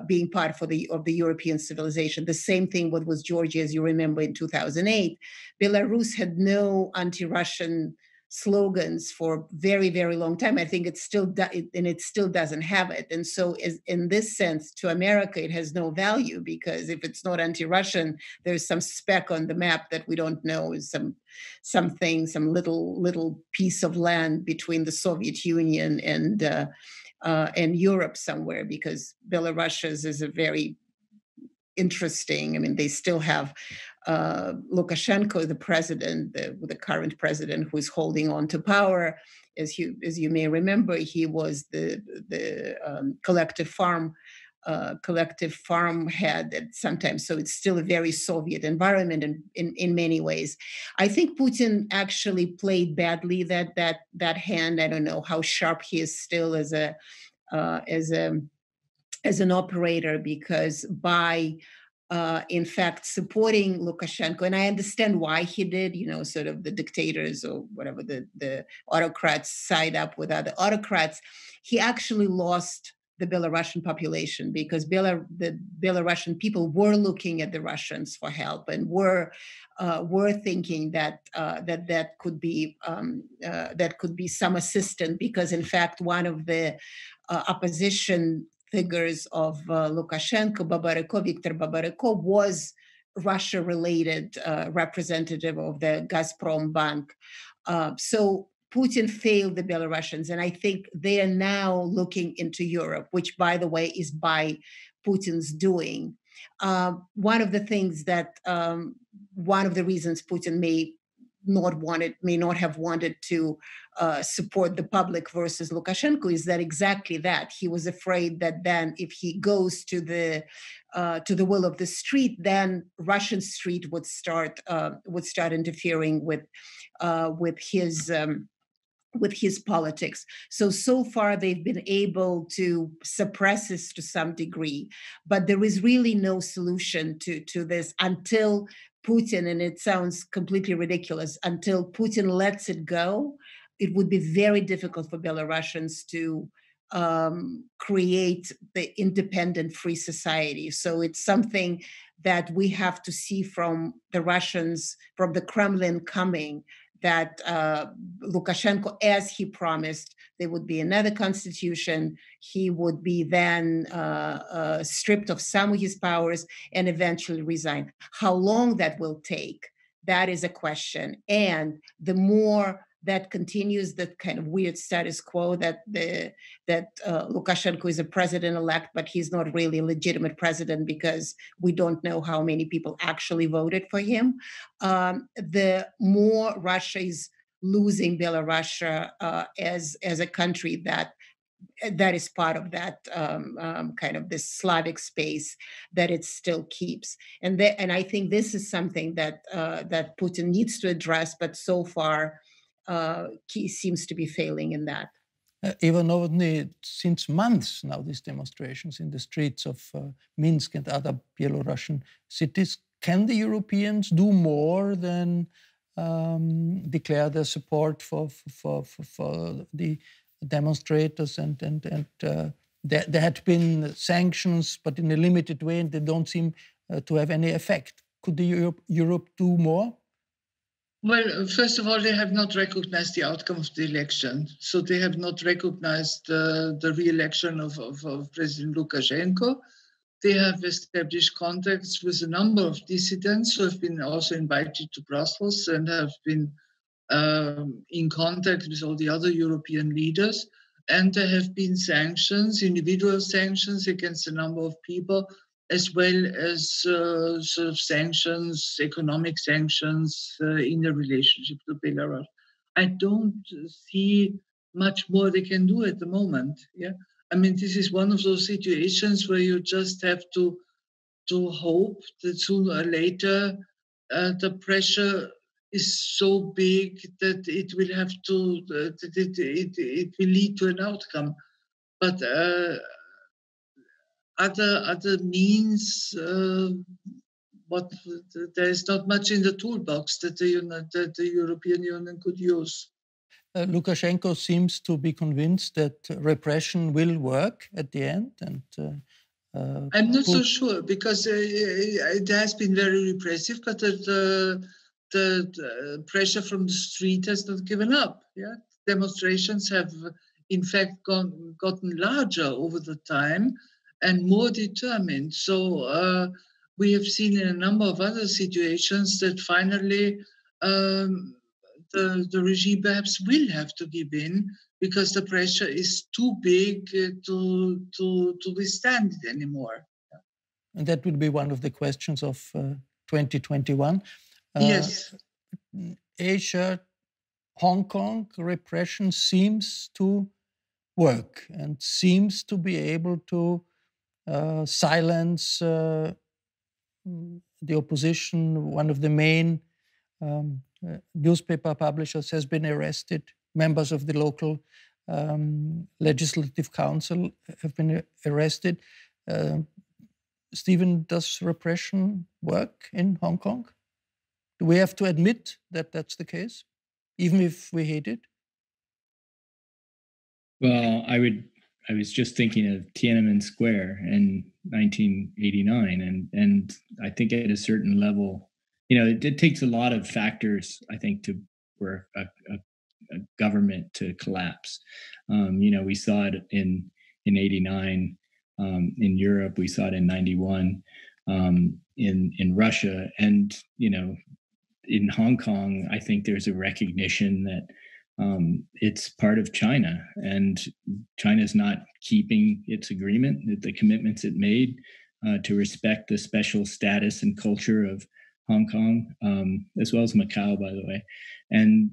being part of the European civilization. The same thing was Georgia, as you remember, in 2008. Belarus had no anti-Russian slogans for a very, very long time. I think it still doesn't have it. And so in this sense, to America, it has no value, because if it's not anti-Russian, there's some speck on the map that we don't know, is some little piece of land between the Soviet Union and Europe somewhere, because Belarus is a very interesting. I mean, they still have Lukashenko, the president, the current president, who is holding on to power. As you may remember, he was the collective farm head at sometimes. So it's still a very Soviet environment in many ways. I think Putin actually played badly that hand. I don't know how sharp he is still as an operator, because by in fact supporting Lukashenko, and I understand why he did, sort of the dictators or whatever, the autocrats side up with other autocrats, he actually lost the Belarusian population, because the Belarusian people were looking at the Russians for help and were thinking that could be some assistance, because in fact one of the opposition figures of Lukashenko, Viktor Babariko, was Russia-related representative of the Gazprom Bank. So Putin failed the Belarusians, and I think they are now looking into Europe, which, by the way, is by Putin's doing. One of the reasons Putin may not have wanted to support the public versus Lukashenko is that exactly that. He was afraid that then if he goes to the will of the street, then Russian street would start interfering with his politics. So far they've been able to suppress this to some degree, but there is really no solution to this until Putin, and it sounds completely ridiculous, until Putin lets it go. It would be very difficult for Belarusians to create the independent free society. So it's something that we have to see from the Russians, from the Kremlin coming, that Lukashenko, as he promised, there would be another constitution. He would be then stripped of some of his powers and eventually resign. How long that will take, that is a question. And the more that continues, that kind of weird status quo that Lukashenko is a president-elect, but he's not really a legitimate president because we don't know how many people actually voted for him. The more Russia is losing Belarus as a country that is part of that kind of this Slavic space that it still keeps, and I think this is something that that Putin needs to address, but so far he seems to be failing in that. Even Nowotny, since months now, these demonstrations in the streets of Minsk and other Belarusian cities. Can the Europeans do more than declare their support for the demonstrators? And there had been sanctions, but in a limited way, and they don't seem to have any effect. Could Europe do more? Well, first of all, they have not recognized the outcome of the election. So they have not recognized the re-election of President Lukashenko. They have established contacts with a number of dissidents who have been also invited to Brussels and have been in contact with all the other European leaders. And there have been sanctions, individual sanctions against a number of people, as well as sort of sanctions, economic sanctions in the relationship to Belarus. I don't see much more they can do at the moment. Yeah, I mean, this is one of those situations where you just have to hope that sooner or later the pressure is so big that it will have to it will lead to an outcome. But other means, there is not much in the toolbox that the European Union could use. Lukashenko seems to be convinced that repression will work at the end, and I'm not so sure, because it has been very repressive, but the pressure from the street has not given up. Yeah, demonstrations have in fact gotten larger over the time and more determined. So we have seen in a number of other situations that finally the regime perhaps will have to give in, because the pressure is too big to withstand it anymore. And that would be one of the questions of 2021. Yes. Asia, Hong Kong, repression seems to work and seems to be able to silence the opposition. One of the main newspaper publishers has been arrested. Members of the local legislative council have been arrested. Stephen, does repression work in Hong Kong? Do we have to admit that that's the case, even if we hate it? Well, I was just thinking of Tiananmen Square in 1989, and I think at a certain level, it takes a lot of factors, I think, for a government to collapse. We saw it in 89 in Europe. We saw it in 91 in Russia, and in Hong Kong, I think there's a recognition that it's part of China, and China's not keeping its agreement, the commitments it made to respect the special status and culture of Hong Kong, as well as Macau, by the way. And,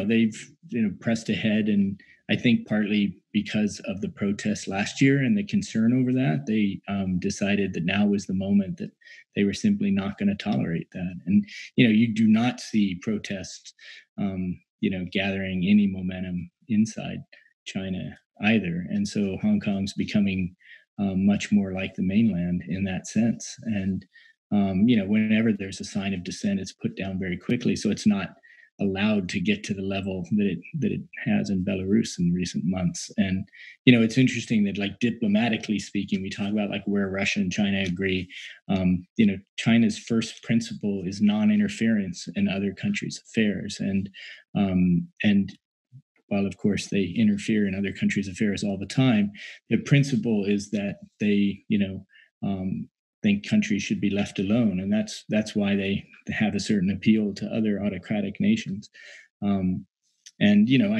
they've pressed ahead, and I think partly because of the protests last year and the concern over that, they decided that now was the moment that they were simply not going to tolerate that. And, you do not see protests gathering any momentum inside China either. And so Hong Kong's becoming much more like the mainland in that sense. And, whenever there's a sign of dissent, it's put down very quickly. So it's not allowed to get to the level that it has in Belarus in recent months. And it's interesting that, like, diplomatically speaking, we talk about like where Russia and China agree. China's first principle is non-interference in other countries' affairs, and while of course they interfere in other countries' affairs all the time, the principle is that they think countries should be left alone, and that's why they have a certain appeal to other autocratic nations. I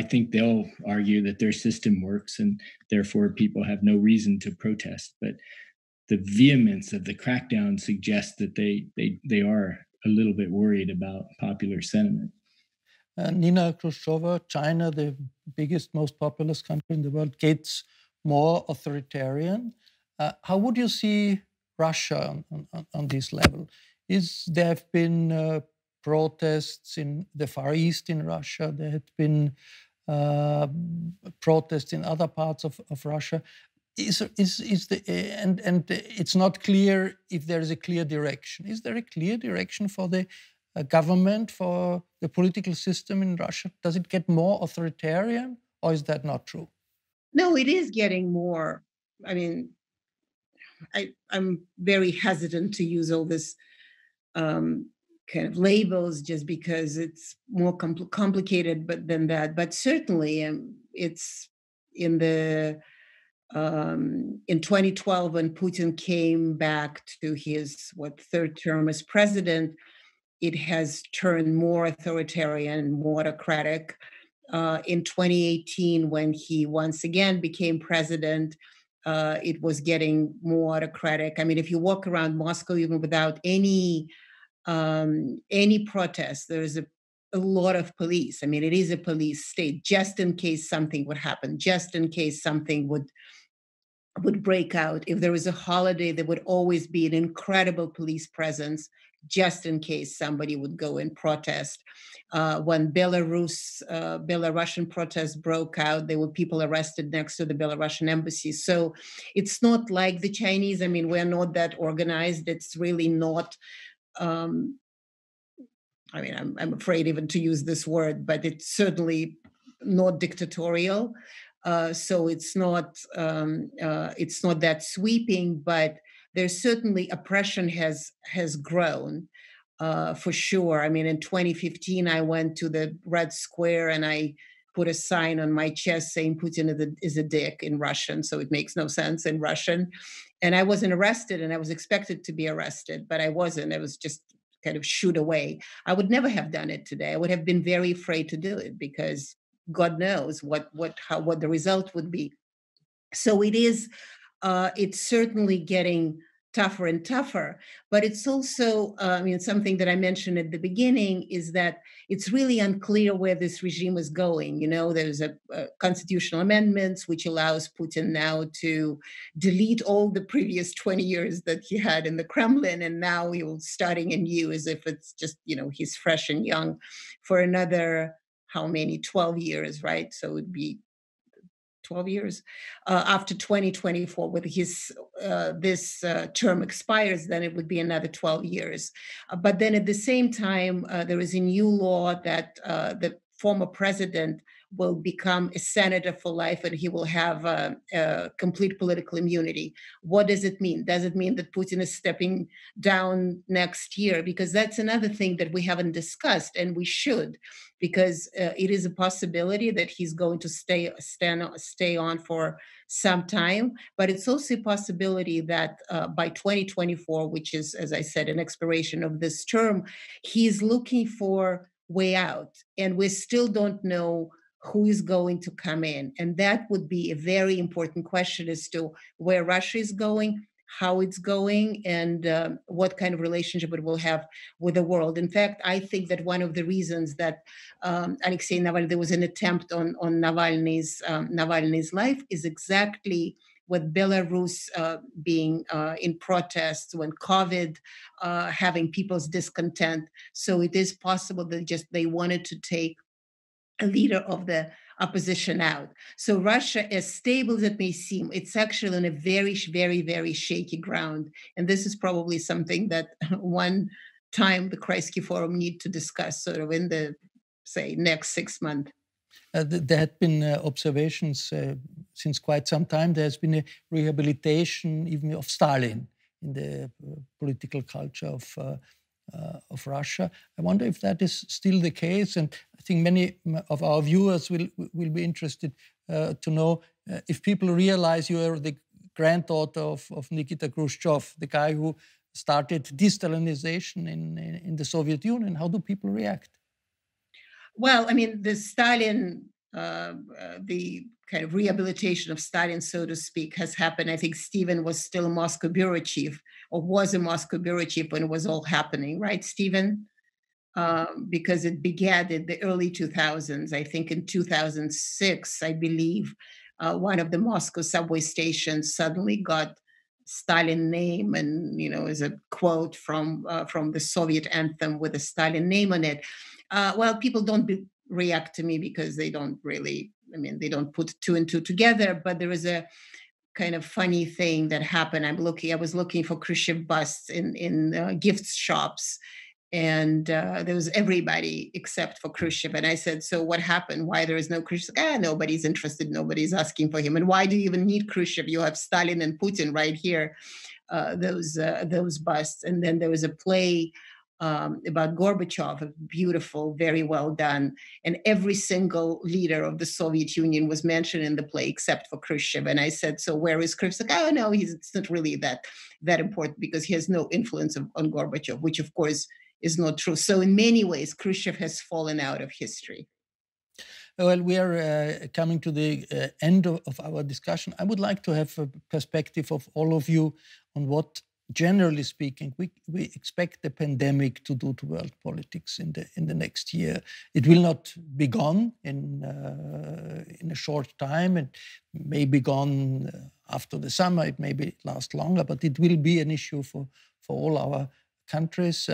think they'll argue that their system works, and therefore people have no reason to protest. But the vehemence of the crackdown suggests that they are a little bit worried about popular sentiment. Nina Khrushcheva, China, the biggest, most populous country in the world, gets more authoritarian. How would you see Russia on this level? There have been protests in the Far East in Russia. There had been protests in other parts of Russia. And it's not clear if there is a clear direction. Is there a clear direction for the government, for the political system in Russia? Does it get more authoritarian, or is that not true? No, it is getting more. I mean, I'm very hesitant to use all this kind of labels just because it's more complicated than that. But certainly, it's in 2012 when Putin came back to his third term as president, it has turned more authoritarian, more autocratic. In 2018, when he once again became president, it was getting more autocratic. I mean, if you walk around Moscow, even without any protest, there's a lot of police. I mean, it is a police state, just in case something would happen, just in case something would break out. If there was a holiday, there would always be an incredible police presence, just in case somebody would go and protest. When Belarusian protests broke out, there were people arrested next to the Belarusian embassy. So it's not like the Chinese. I mean, we're not that organized. It's really not. I'm afraid even to use this word, but it's certainly not dictatorial. So it's not that sweeping, but there's certainly oppression has grown for sure. I mean, in 2015, I went to the Red Square and I put a sign on my chest saying Putin is a dick in Russian, so it makes no sense in Russian. And I wasn't arrested, and I was expected to be arrested, but I wasn't. I was just kind of shooed away. I would never have done it today. I would have been very afraid to do it because God knows what the result would be. So it is. It's certainly getting tougher and tougher, but it's also, something that I mentioned at the beginning is that it's really unclear where this regime is going. There's a constitutional amendments which allows Putin now to delete all the previous 20 years that he had in the Kremlin, and now he was starting anew as if it's just, he's fresh and young for another, 12 years, right? So it would be 12 years after 2024, with this term expires, then it would be another 12 years. But then at the same time, there is a new law that the former president will become a senator for life, and he will have complete political immunity. What does it mean? Does it mean that Putin is stepping down next year? Because that's another thing that we haven't discussed, and we should, because it is a possibility that he's going to stay on for some time. But it's also a possibility that by 2024, which is, as I said, an expiration of this term, he's looking for way out, and we still don't know who is going to come in. And that would be a very important question as to where Russia is going, how it's going, and what kind of relationship it will have with the world. In fact, I think that one of the reasons that Alexei Navalny, there was an attempt on Navalny's life is exactly with Belarus being in protests, when COVID, having people's discontent. So it is possible that they wanted to take a leader of the opposition out. So Russia, as stable as it may seem, it's actually on a very, very, very shaky ground. And this is probably something that one time the Kreisky Forum need to discuss sort of in the say, next 6 months. There had been observations since quite some time. There has been a rehabilitation even of Stalin in the political culture of Russia. I wonder if that is still the case, and I think many of our viewers will be interested to know if people realize you are the granddaughter of Nikita Khrushchev, the guy who started de-Stalinization in the Soviet Union. How do people react? Well, I mean, the Stalin, the kind of rehabilitation of Stalin, so to speak, has happened. I think Stephen was still a Moscow bureau chief, or was a Moscow bureau chief when it was all happening, right, Stephen? Because it began in the early 2000s. I think in 2006, I believe, one of the Moscow subway stations suddenly got Stalin name, and is a quote from the Soviet anthem with a Stalin name on it. Well, people don't react to me because they don't really, they don't put two and two together, but there is a kind of funny thing that happened. I was looking for Khrushchev busts in gift shops, and there was everybody except for Khrushchev. And I said, so what happened? Why there is no Khrushchev? Nobody's interested. Nobody's asking for him. And why do you even need Khrushchev? You have Stalin and Putin right here, those busts. And then there was a play about Gorbachev, beautiful, very well done. And every single leader of the Soviet Union was mentioned in the play except for Khrushchev. And I said, so where is Khrushchev? No, it's not really that important because he has no influence on Gorbachev, which of course is not true. So in many ways, Khrushchev has fallen out of history. Well, we are coming to the end of our discussion. I would like to have a perspective of all of you on what, generally speaking, we expect the pandemic to do to world politics in the next year. It will not be gone in a short time. It may be gone after the summer. It may last longer, but it will be an issue for all our countries.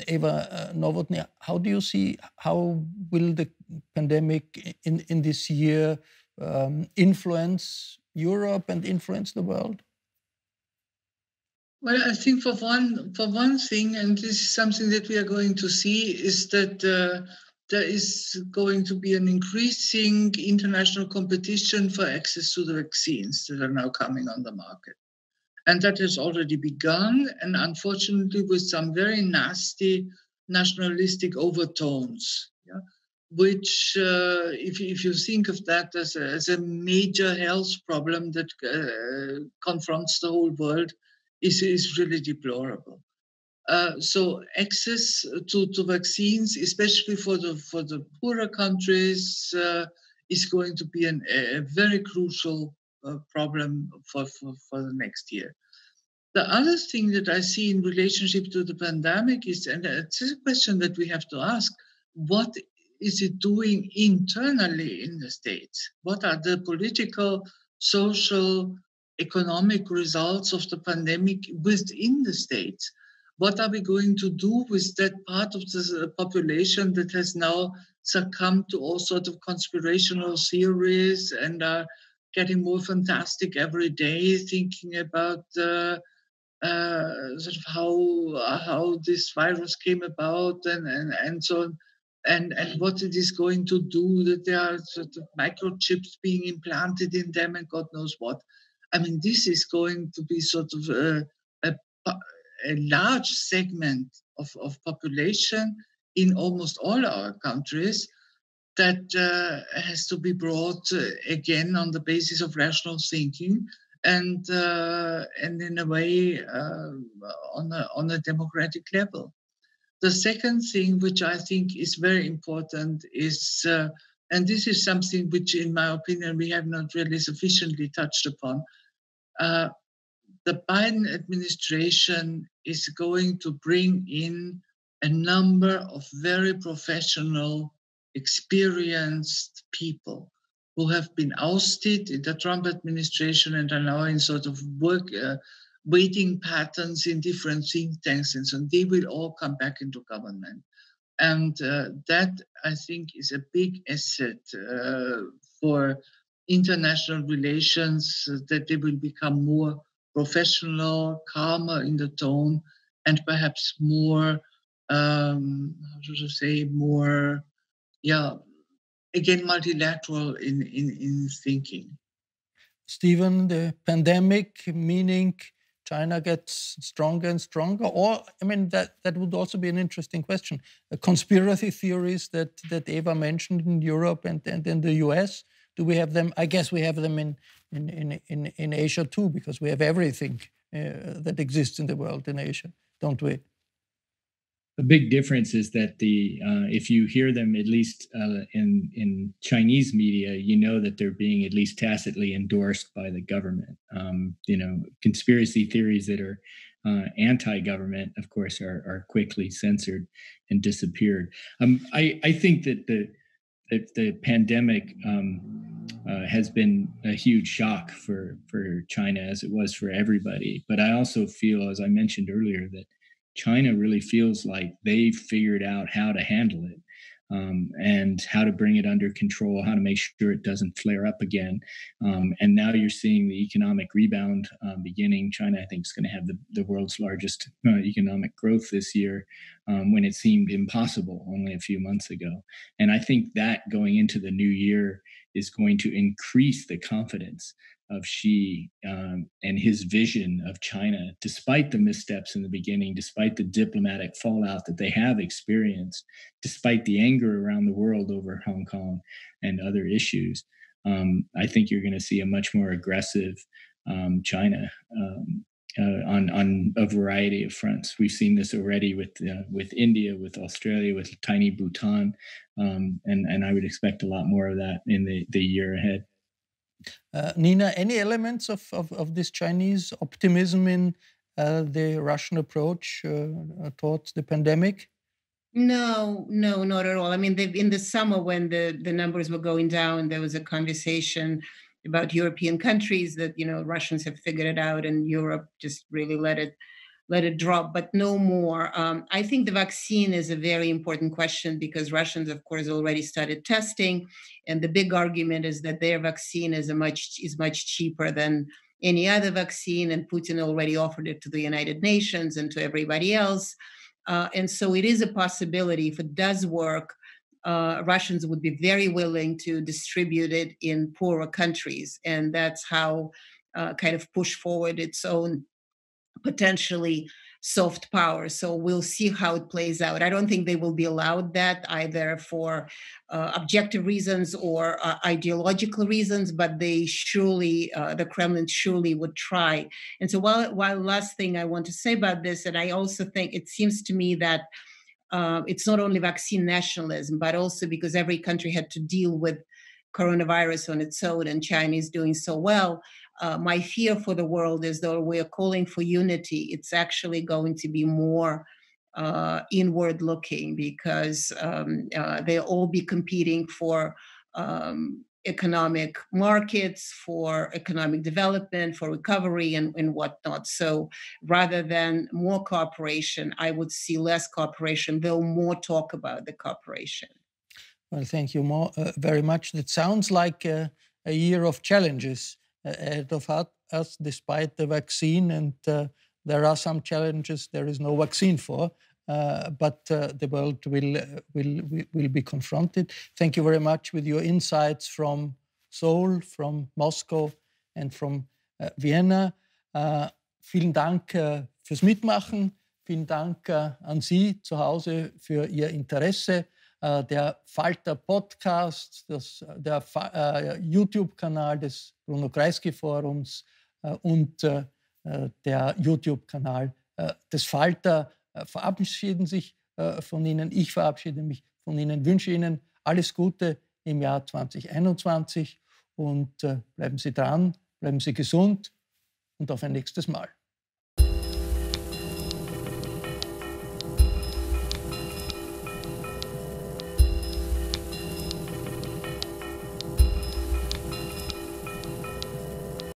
Eva Nowotny, how do you see, how will the pandemic in this year influence Europe and influence the world? Well, I think for one thing, and this is something that we are going to see, is that there is going to be an increasing international competition for access to the vaccines that are now coming on the market. And that has already begun, and unfortunately with some very nasty nationalistic overtones, which, if you think of that as a major health problem that confronts the whole world, is really deplorable. So access to vaccines, especially for the poorer countries, is going to be a very crucial problem for the next year. The other thing that I see in relationship to the pandemic is, and it's a question that we have to ask, what is it doing internally in the states? What are the political, social, economic results of the pandemic within the states? What are we going to do with that part of the population that has now succumbed to all sorts of conspirational theories and are getting more fantastic every day, thinking about sort of how this virus came about and so on, and what it is going to do, that there are sort of microchips being implanted in them and God knows what. I mean, this is going to be sort of a large segment of population in almost all our countries that has to be brought again on the basis of rational thinking and in a way on a democratic level. The second thing, which I think is very important, is, and this is something which, in my opinion, we have not really sufficiently touched upon. The Biden administration is going to bring in a number of very professional, experienced people who have been ousted in the Trump administration and are now in sort of waiting patterns in different think tanks, and so they will all come back into government. And that, I think, is a big asset for international relations, that they will become more professional, calmer in the tone, and perhaps more, more again, multilateral in thinking. Stephen, the pandemic, meaning China gets stronger and stronger? Or, I mean, that would also be an interesting question. Conspiracy theories that Eva mentioned in Europe and in the US, do we have them? I guess we have them in Asia too, because we have everything that exists in the world in Asia, don't we? The big difference is that if you hear them, at least in Chinese media, you know that they're being at least tacitly endorsed by the government. Conspiracy theories that are anti-government, of course, are quickly censored and disappeared. I think that the pandemic has been a huge shock for China, as it was for everybody. But I also feel, as I mentioned earlier, that China really feels like they've figured out how to handle it and how to bring it under control, how to make sure it doesn't flare up again. And now you're seeing the economic rebound beginning. China, I think, is going to have the world's largest economic growth this year when it seemed impossible only a few months ago. And I think that going into the new year is going to increase the confidence of Xi and his vision of China, despite the missteps in the beginning, despite the diplomatic fallout that they have experienced, despite the anger around the world over Hong Kong and other issues. I think you're going to see a much more aggressive China on a variety of fronts. We've seen this already with India, with Australia, with tiny Bhutan, and I would expect a lot more of that in the year ahead. Nina, any elements of this Chinese optimism in the Russian approach towards the pandemic? No, not at all. I mean, in the summer when the numbers were going down, there was a conversation about European countries that, Russians have figured it out and Europe just really let it drop, but no more. I think the vaccine is a very important question because Russians, of course, already started testing. And the big argument is that their vaccine is much cheaper than any other vaccine. And Putin already offered it to the United Nations and to everybody else. And so it is a possibility. If it does work, Russians would be very willing to distribute it in poorer countries. And that's how kind of push forward its own potentially soft power. So we'll see how it plays out. I don't think they will be allowed that either for objective reasons or ideological reasons, but they surely, the Kremlin surely would try. And so while last thing I want to say about this, and I also think it seems to me that it's not only vaccine nationalism, but also because every country had to deal with coronavirus on its own and China is doing so well. My fear for the world is that we're calling for unity. It's actually going to be more inward looking because they'll all be competing for economic markets, for economic development, for recovery and whatnot. So rather than more cooperation, I would see less cooperation, though more talk about the cooperation. Well, thank you very much. That sounds like a year of challenges ahead of us, despite the vaccine. And there are some challenges there is no vaccine for, but the world will be confronted. Thank you very much with your insights from Seoul, from Moscow and from Vienna. Vielen Dank fürs Mitmachen. Vielen Dank an Sie zu Hause für Ihr Interesse. Der Falter Podcast, der YouTube-Kanal des Bruno Kreisky Forums und der YouTube-Kanal des Falter verabschieden sich von Ihnen. Ich verabschiede mich von Ihnen, wünsche Ihnen alles Gute im Jahr 2021 und bleiben Sie dran, bleiben Sie gesund und auf ein nächstes Mal.